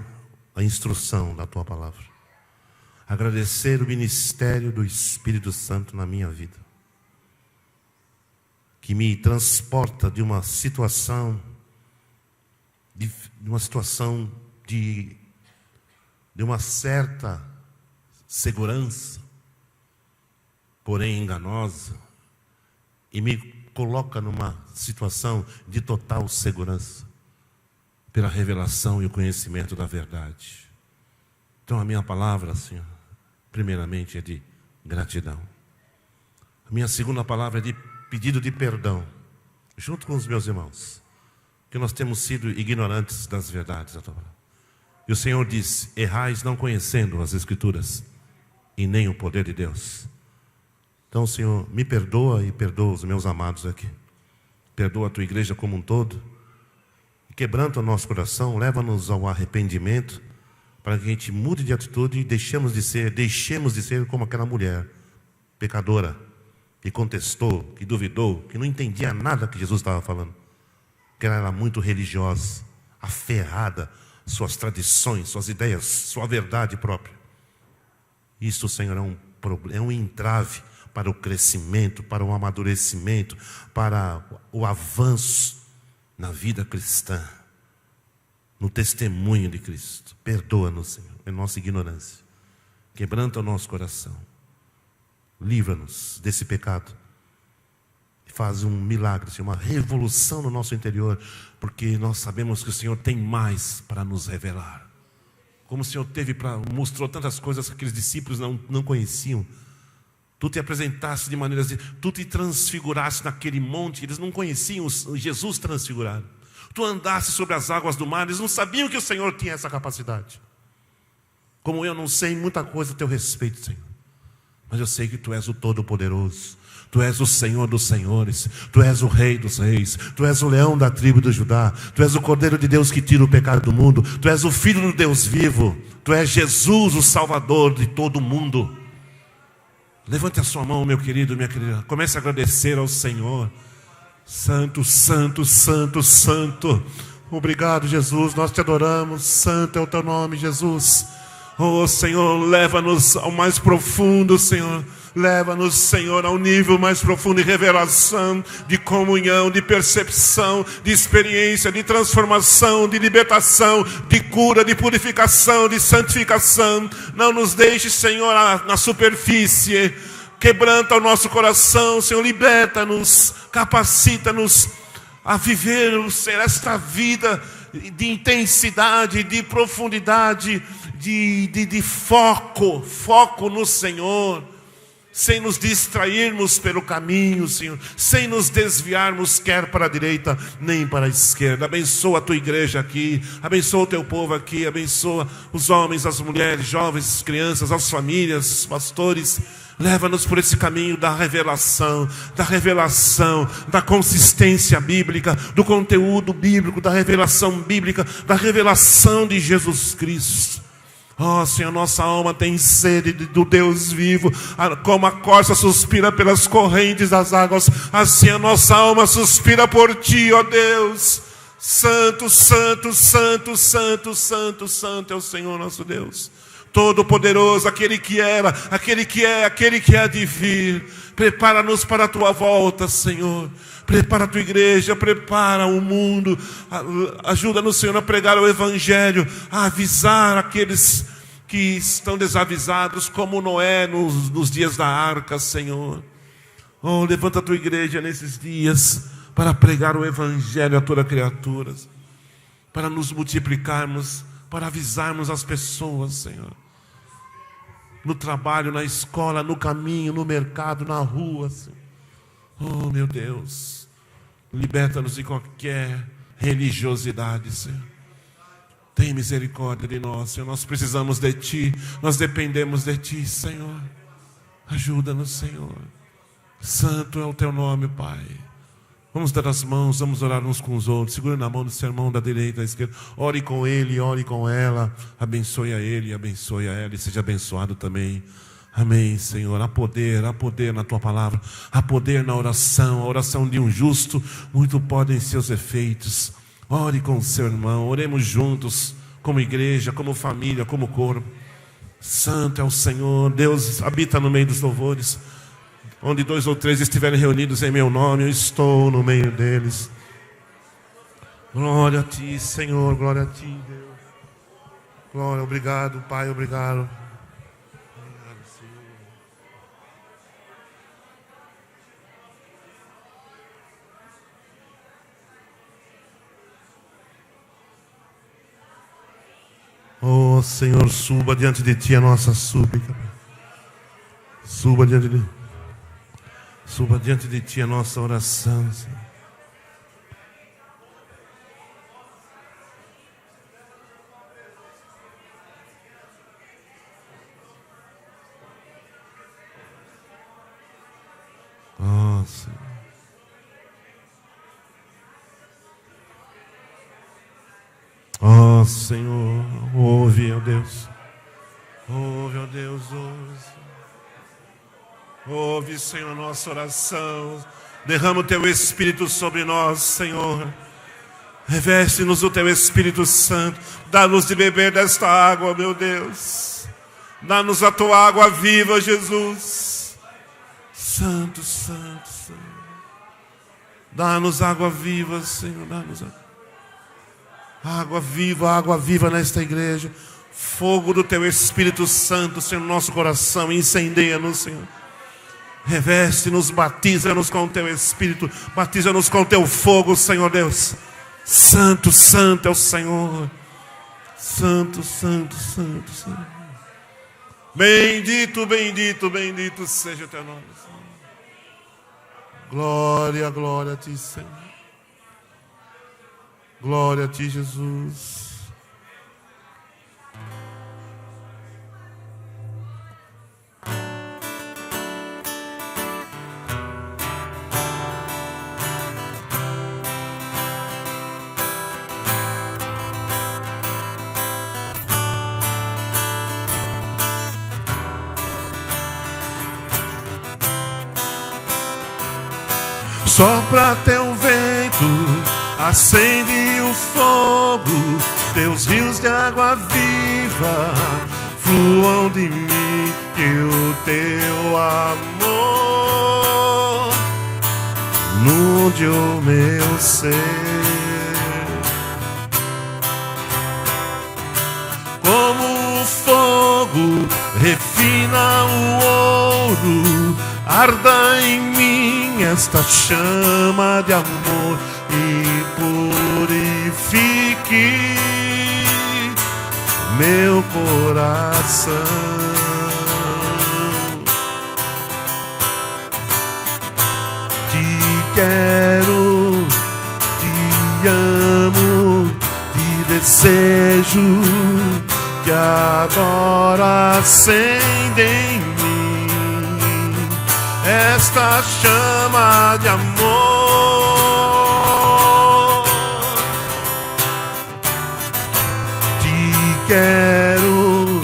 [SPEAKER 4] a instrução da Tua palavra. Agradecer o ministério do Espírito Santo na minha vida, que me transporta de uma situação de uma certa segurança, porém enganosa, e me coloca numa situação de total segurança, pela revelação e o conhecimento da verdade. Então a minha palavra, Senhor, primeiramente é de gratidão. A minha segunda palavra é de pedido de perdão, junto com os meus irmãos, que nós temos sido ignorantes das verdades da Tua palavra. E o Senhor disse: errais não conhecendo as Escrituras e nem o poder de Deus. Então, Senhor, me perdoa e perdoa os meus amados aqui. Perdoa a Tua igreja como um todo. Quebranta o nosso coração, leva-nos ao arrependimento, para que a gente mude de atitude e deixemos de ser como aquela mulher pecadora, que contestou, que duvidou, que não entendia nada que Jesus estava falando, que ela era muito religiosa, aferrada, suas tradições, suas ideias, sua verdade própria. Isso, Senhor, é um entrave para o crescimento, para o amadurecimento, para o avanço na vida cristã, no testemunho de Cristo. Perdoa-nos, Senhor, em nossa ignorância. Quebranta o nosso coração. Livra-nos desse pecado. Faz um milagre, Senhor, uma revolução no nosso interior, porque nós sabemos que o Senhor tem mais para nos revelar. Como o Senhor mostrou tantas coisas que aqueles discípulos não conheciam. Tu te apresentaste de maneiras, tu te transfiguraste naquele monte, eles não conheciam Jesus transfigurado. Tu andaste sobre as águas do mar, eles não sabiam que o Senhor tinha essa capacidade. Como eu não sei muita coisa a teu respeito, Senhor, mas eu sei que Tu és o Todo-Poderoso. Tu és o Senhor dos senhores, Tu és o Rei dos reis, Tu és o leão da tribo de Judá, Tu és o Cordeiro de Deus que tira o pecado do mundo, Tu és o Filho do Deus vivo, Tu és Jesus, o Salvador de todo o mundo. Levante a sua mão, meu querido, minha querida. Comece a agradecer ao Senhor. Santo, santo, santo, santo. Obrigado, Jesus, nós Te adoramos. Santo é o Teu nome, Jesus. Oh, Senhor, leva-nos ao mais profundo, Senhor. Leva-nos, Senhor, ao nível mais profundo de revelação, de comunhão, de percepção, de experiência, de transformação, de libertação, de cura, de purificação, de santificação. Não nos deixe, Senhor, na superfície. Quebranta o nosso coração, Senhor, liberta-nos, capacita-nos a viver, Senhor, esta vida de intensidade, de profundidade, de foco no Senhor. Sem nos distrairmos pelo caminho, Senhor, sem nos desviarmos quer para a direita, nem para a esquerda. Abençoa a Tua igreja aqui, abençoa o Teu povo aqui, abençoa os homens, as mulheres, jovens, crianças, as famílias, os pastores. Leva-nos por esse caminho da revelação, da consistência bíblica, do conteúdo bíblico, da revelação bíblica, da revelação de Jesus Cristo. Oh, Senhor, nossa alma tem sede do Deus vivo. Como a corça suspira pelas correntes das águas, assim a nossa alma suspira por Ti, ó Deus. Santo, santo, santo, santo, santo, santo é o Senhor nosso Deus. Todo-poderoso, aquele que era, aquele que é, aquele que há de vir. Prepara-nos para a Tua volta, Senhor. Prepara a Tua igreja, prepara o mundo. Ajuda-nos, Senhor, a pregar o Evangelho, a avisar aqueles que estão desavisados, como Noé nos dias da arca, Senhor. Oh, levanta a Tua igreja nesses dias para pregar o Evangelho a toda criatura, para nos multiplicarmos, para avisarmos as pessoas, Senhor. No trabalho, na escola, no caminho, no mercado, na rua, Senhor. Oh, meu Deus, liberta-nos de qualquer religiosidade, Senhor. Tem misericórdia de nós, Senhor. Nós precisamos de Ti, nós dependemos de Ti, Senhor. Ajuda-nos, Senhor. Santo é o Teu nome, Pai. Vamos dar as mãos, vamos orar uns com os outros. Segure na mão do seu irmão da direita, da esquerda. Ore com ele, ore com ela. Abençoe a ele, abençoe a ela. E seja abençoado também. Amém, Senhor. Há poder na Tua palavra. Há poder na oração. A oração de um justo, muito podem seus efeitos. Ore com o seu irmão. Oremos juntos, como igreja, como família, como corpo. Santo é o Senhor. Deus habita no meio dos louvores. Onde 2 ou 3 estiverem reunidos em meu nome, eu estou no meio deles. Glória a Ti, Senhor, glória a Ti, Deus. Glória, obrigado, Pai, obrigado. Obrigado, Senhor. Oh, Senhor, suba diante de Ti a nossa súplica. Suba diante de Ti a nossa oração, Senhor. Oh, Senhor. Oh, Senhor, ouve, ó Deus. Ouve, ó Deus, ouve. Ouve, Senhor, a nossa oração. Derrama o Teu Espírito sobre nós, Senhor. Reveste-nos o Teu Espírito Santo. Dá-nos de beber desta água, meu Deus. Dá-nos a Tua água viva, Jesus. Santo, santo, santo. Dá-nos água viva, Senhor. Dá-nos água viva nesta igreja. Fogo do Teu Espírito Santo, Senhor, no nosso coração. Incendeia-nos, Senhor. Reveste-nos, batiza-nos com o Teu Espírito, batiza-nos com o Teu fogo, Senhor Deus. Santo, santo é o Senhor. Santo, santo, santo, santo. Bendito, bendito, bendito seja o Teu nome, Senhor. Glória, glória a Ti, Senhor. Glória a Ti, Jesus. Sopra teu vento, acende o fogo, teus rios de água viva fluam de mim, que o teu amor inunde o meu ser. Como o fogo refina o ouro, arda em mim esta chama de amor e purifique meu coração. Te quero, te amo, te desejo, que agora acende em mim esta chama de amor. Te quero,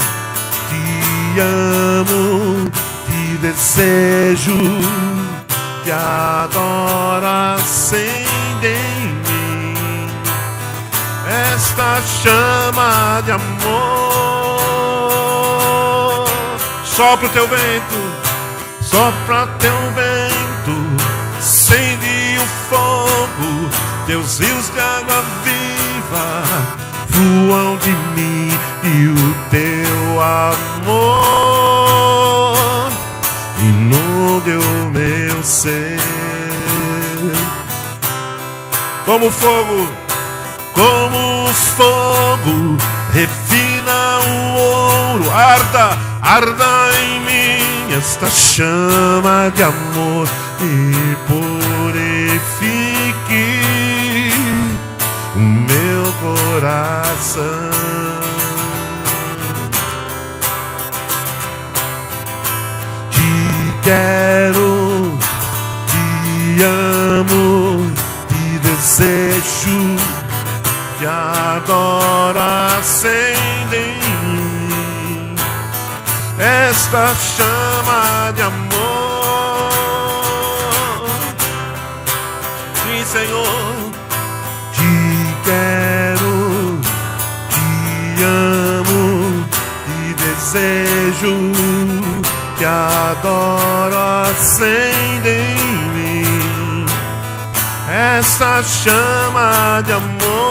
[SPEAKER 4] te amo, te desejo, que agora acende em mim esta chama de amor. Sopra o teu vento, sopra teu vento, acende o fogo, teus rios de água viva fluam de mim, e o teu amor inunde o meu ser. Como fogo, como fogo, refina o ouro, arda, arda em mim esta chama de amor e purifique o meu coração. Te quero, te amo, te desejo, que agora acende em mim esta chama de amor. Sim, Senhor, te quero, te amo, te desejo, que agora acende em mim esta chama de amor.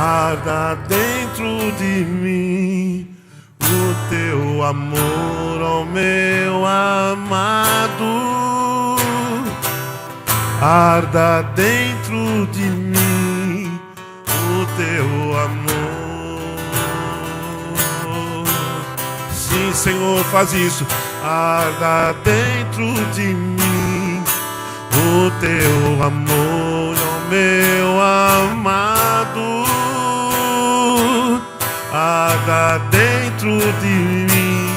[SPEAKER 4] Arda dentro de mim o teu amor, ó meu amado. Arda dentro de mim o teu amor. Sim, Senhor, faz isso. Arda dentro de mim o teu amor, ó meu amado. Arda dentro de mim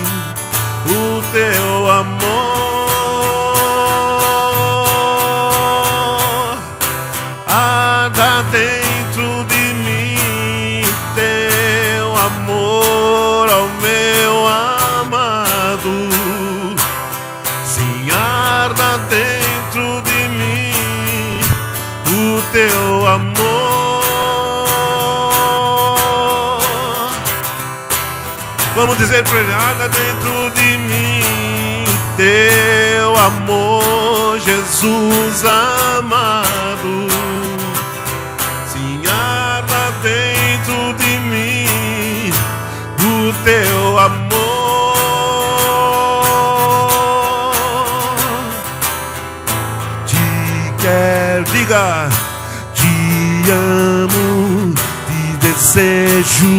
[SPEAKER 4] o teu amor. Arda dentro de mim teu amor, ó meu amado. Sim, arda dentro de mim o teu amor. Vamos dizer para ele: arda dentro de mim teu amor, Jesus amado. Sim, arda dentro de mim o teu amor. Te quero, diga, te amo, te desejo,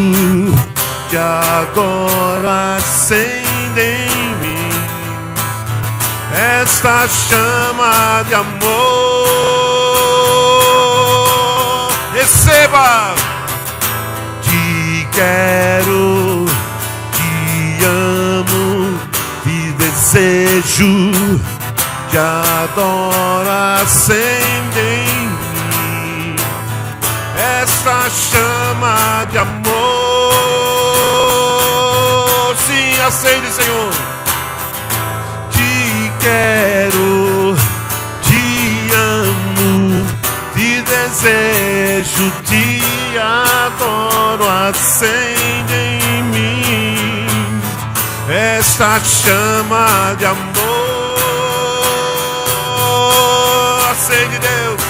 [SPEAKER 4] que agora acende em mim esta chama de amor. Receba! Te quero, te amo, te desejo, que agora acende em mim esta chama de amor. Sim, acende, Senhor. quero, te amo, te desejo, te adoro. Acende em mim esta chama de amor. Acende, Deus.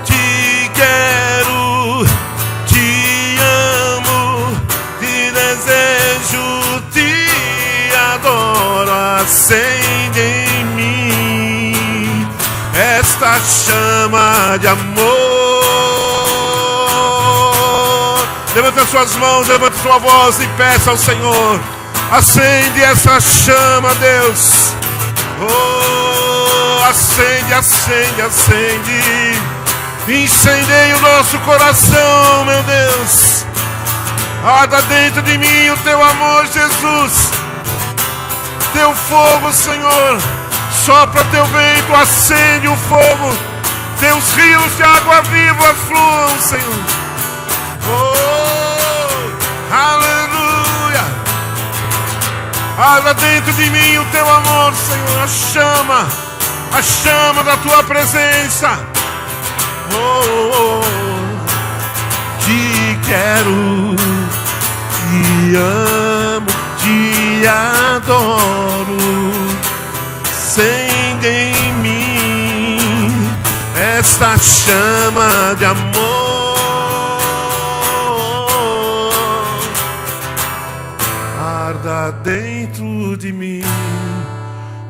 [SPEAKER 4] Te quero, te amo, te desejo, te adoro. Acende em mim esta chama de amor. Levante as suas mãos, levante sua voz e peça ao Senhor: acende essa chama, Deus. Oh, acende, acende, acende. Incendeia o nosso coração, meu Deus. Arda dentro de mim o teu amor, Jesus. Teu fogo, Senhor. Sopra teu vento, acende o fogo. Teus rios de água viva fluam, Senhor. Oh, aleluia. Arda dentro de mim o teu amor, Senhor. A chama da tua presença. Oh, te quero, te amo, te adoro. Acende em mim esta chama de amor. Arda dentro de mim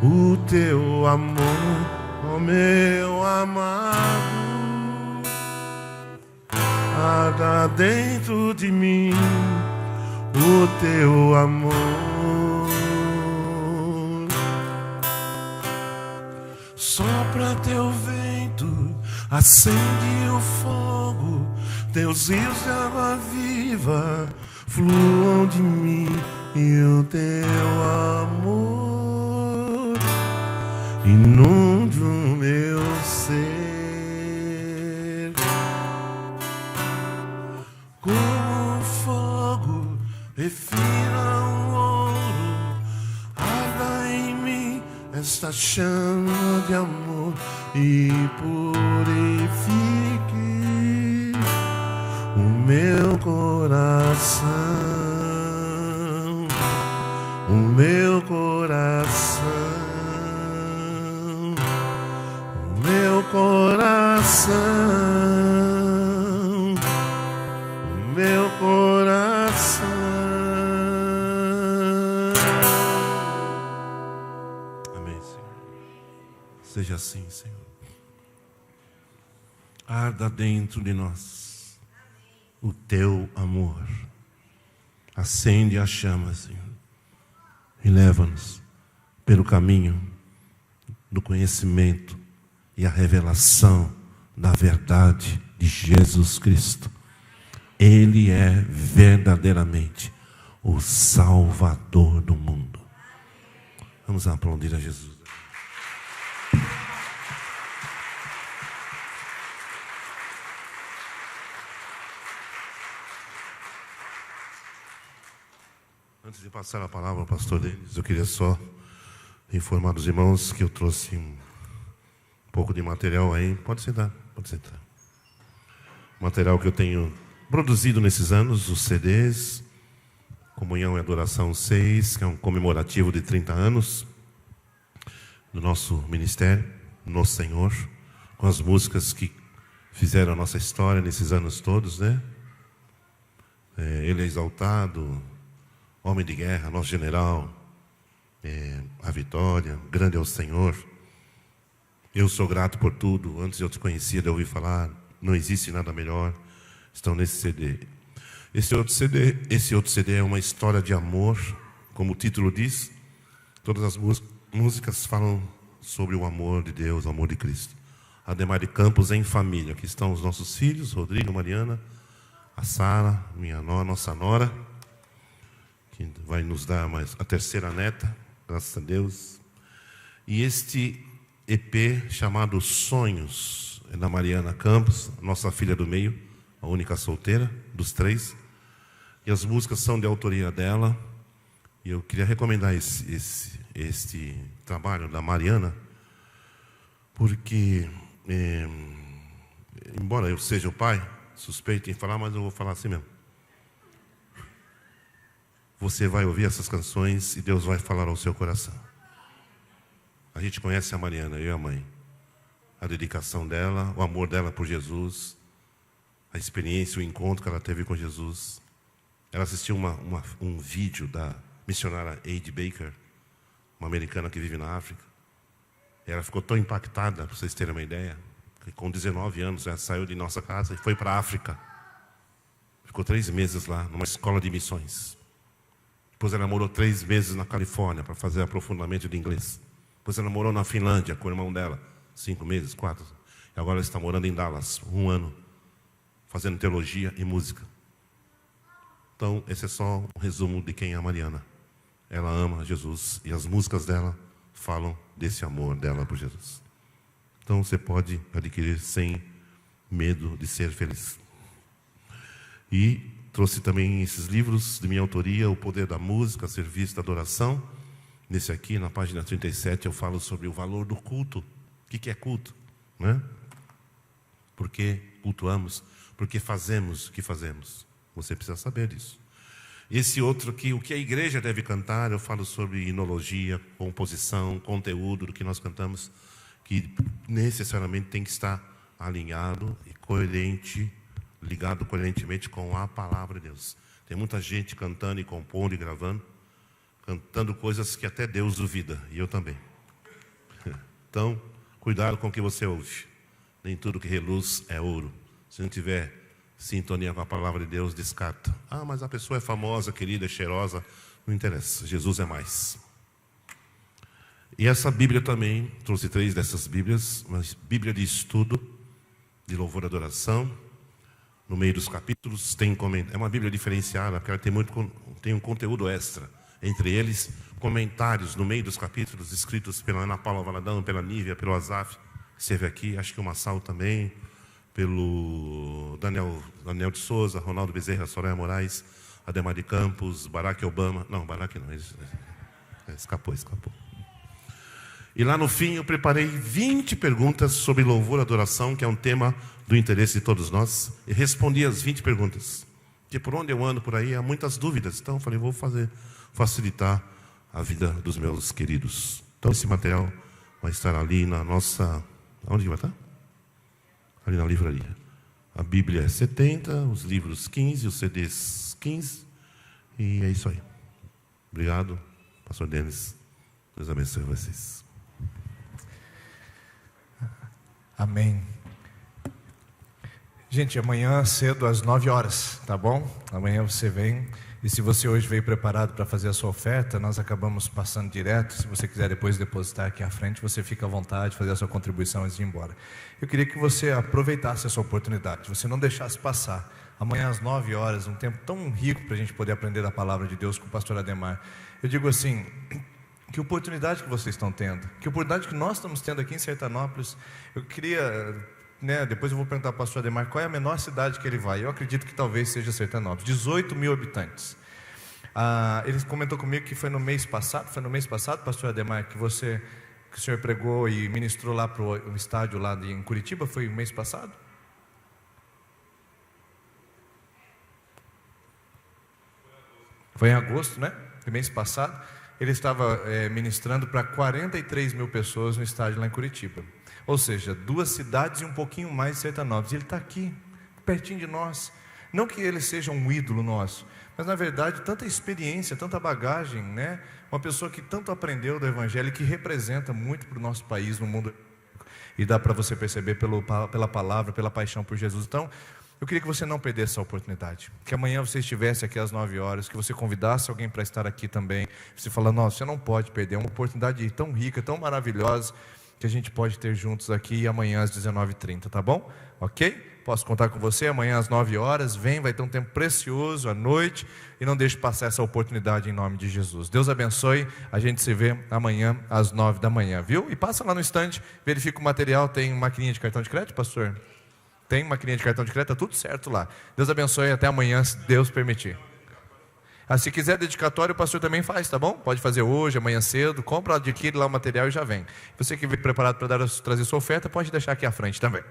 [SPEAKER 4] o teu amor, ó meu amado. Arda dentro de mim o teu amor. Sopra teu vento, acende o fogo. Teus rios de água viva fluam de mim e o teu amor inunde o meu ser. Como fogo refina o ouro, arda em mim esta chama de amor e purifique o meu coração, o meu coração, o meu coração, o meu coração. Amém, Senhor. Seja assim, Senhor. Arda dentro de nós o teu amor. Acende a chama, Senhor, e leva-nos pelo caminho do conhecimento e a revelação da verdade de Jesus Cristo. Ele é verdadeiramente o Salvador do mundo. Vamos aplaudir a Jesus. Antes de passar a palavra ao pastor Denis, eu queria só informar os irmãos que eu trouxe um pouco de material aí. Pode sentar, pode sentar. Material que eu tenho produzido nesses anos, os CDs, Comunhão e Adoração 6, que é um comemorativo de 30 anos do nosso ministério, no Senhor, com as músicas que fizeram a nossa história nesses anos todos, né? Ele é exaltado, Homem de Guerra, Nosso General, A Vitória, Grande é o Senhor, Eu Sou Grato por Tudo, Antes eu te conhecia, de ouvir falar, Não Existe Nada Melhor, estão nesse CD. Esse outro CD é uma história de amor, como o título diz. Todas as músicas falam sobre o amor de Deus, o amor de Cristo. Ademar de Campos em família. Aqui estão os nossos filhos, Rodrigo, Mariana, a Sara, nossa nora, que vai nos dar a terceira neta, graças a Deus. E este EP chamado Sonhos, é da Mariana Campos, nossa filha do meio, a única solteira dos três. E as músicas são de autoria dela. E eu queria recomendar esse este trabalho da Mariana, porque, embora eu seja o pai, suspeito em falar, mas eu vou falar assim mesmo. Você vai ouvir essas canções e Deus vai falar ao seu coração. A gente conhece a Mariana, eu e a mãe. A dedicação dela, o amor dela por Jesus, a experiência, o encontro que ela teve com Jesus. Ela assistiu um vídeo da missionária Ade Baker, uma americana que vive na África. E ela ficou tão impactada, para vocês terem uma ideia, que com 19 anos ela saiu de nossa casa e foi para a África. Ficou 3 meses lá, numa escola de missões. Depois ela morou 3 meses na Califórnia para fazer aprofundamento de inglês. Depois ela morou na Finlândia com o irmão dela, 5 meses, 4. E agora ela está morando em Dallas, 1 ano, fazendo teologia e música. Então, esse é só um resumo de quem é a Mariana. Ela ama Jesus e as músicas dela falam desse amor dela por Jesus. Então, você pode adquirir sem medo de ser feliz. E trouxe também esses livros de minha autoria, O Poder da Música, Serviço da Adoração. Nesse aqui, na página 37, eu falo sobre o valor do culto. O que é culto? Né? Por que cultuamos? Por que fazemos o que fazemos? Você precisa saber disso. Esse outro aqui, o que a igreja deve cantar, eu falo sobre hinologia, composição, conteúdo do que nós cantamos, que necessariamente tem que estar alinhado e coerente, ligado coerentemente com a palavra de Deus. Tem muita gente cantando e compondo e gravando, cantando coisas que até Deus duvida, e eu também. Então, cuidado com o que você ouve. Nem tudo que reluz é ouro. Se não tiver sintonia com a palavra de Deus, descarta. Ah, mas a pessoa é famosa, querida, cheirosa. Não interessa, Jesus é mais. E essa Bíblia também, trouxe 3 dessas Bíblias, uma Bíblia de estudo, de louvor e adoração. No meio dos capítulos tem comentário. É uma Bíblia diferenciada, porque ela tem um conteúdo extra. Entre eles, comentários no meio dos capítulos, escritos pela Ana Paula Valadão, pela Nívia, pelo Azaf, que esteve aqui, acho que o Massal também, pelo Daniel de Souza, Ronaldo Bezerra, Soraya Moraes, Ademar de Campos, Barack Obama. Não, Barack não, escapou. E lá no fim eu preparei 20 perguntas sobre louvor e adoração, que é um tema do interesse de todos nós, e respondi as 20 perguntas. Porque por onde eu ando por aí há muitas dúvidas, então eu falei, vou facilitar a vida dos meus queridos. Então esse material vai estar ali na nossa... Onde vai estar? Ali na livraria. A Bíblia é 70, os livros 15, os CDs 15, e é isso aí. Obrigado, pastor Denis. Deus abençoe vocês.
[SPEAKER 2] Amém. Gente, amanhã cedo às 9 horas, tá bom? Amanhã você vem. E se você hoje veio preparado para fazer a sua oferta, nós acabamos passando direto. Se você quiser depois depositar aqui à frente, você fica à vontade de fazer a sua contribuição antes de ir embora. Eu queria que você aproveitasse essa oportunidade, você não deixasse passar. Amanhã às 9 horas, um tempo tão rico para a gente poder aprender da palavra de Deus com o pastor Ademar. Eu digo assim, que oportunidade que vocês estão tendo, que oportunidade que nós estamos tendo aqui em Sertanópolis. Eu queria... depois eu vou perguntar para o pastor Ademar qual é a menor cidade que ele vai. Eu acredito que talvez seja Sertanópolis, 18 mil habitantes. Ele comentou comigo que foi no mês passado, pastor Ademar, que o senhor pregou e ministrou lá para o estádio lá em Curitiba, foi o mês passado? Foi em agosto, né? No mês passado. Ele estava ministrando para 43 mil pessoas no estádio lá em Curitiba. Ou seja, 2 cidades e um pouquinho mais de Sertanópolis. Ele está aqui, pertinho de nós. Não que ele seja um ídolo nosso, mas na verdade tanta experiência, tanta bagagem, né? Uma pessoa que tanto aprendeu do Evangelho, que representa muito para o nosso país, no mundo. E dá para você perceber pela palavra, pela paixão por Jesus. Então, eu queria que você não perdesse essa oportunidade. Que amanhã você estivesse aqui às 9 horas, que você convidasse alguém para estar aqui também. Você fala, nossa, você não pode perder, é uma oportunidade tão rica, tão maravilhosa, que a gente pode ter juntos aqui amanhã às 19h30, tá bom? Ok? Posso contar com você amanhã às 9 horas, vai ter um tempo precioso à noite, e não deixe passar essa oportunidade em nome de Jesus. Deus abençoe, a gente se vê amanhã às 9 da manhã, viu? E passa lá no estande, verifica o material, tem maquininha de cartão de crédito, pastor? Tem maquininha de cartão de crédito, tá tudo certo lá. Deus abençoe, até amanhã, se Deus permitir. Se quiser dedicatório, o pastor também faz, tá bom? Pode fazer hoje, amanhã cedo. Compra, adquire lá o material e já vem. Você que veio preparado para trazer sua oferta, pode deixar aqui à frente também.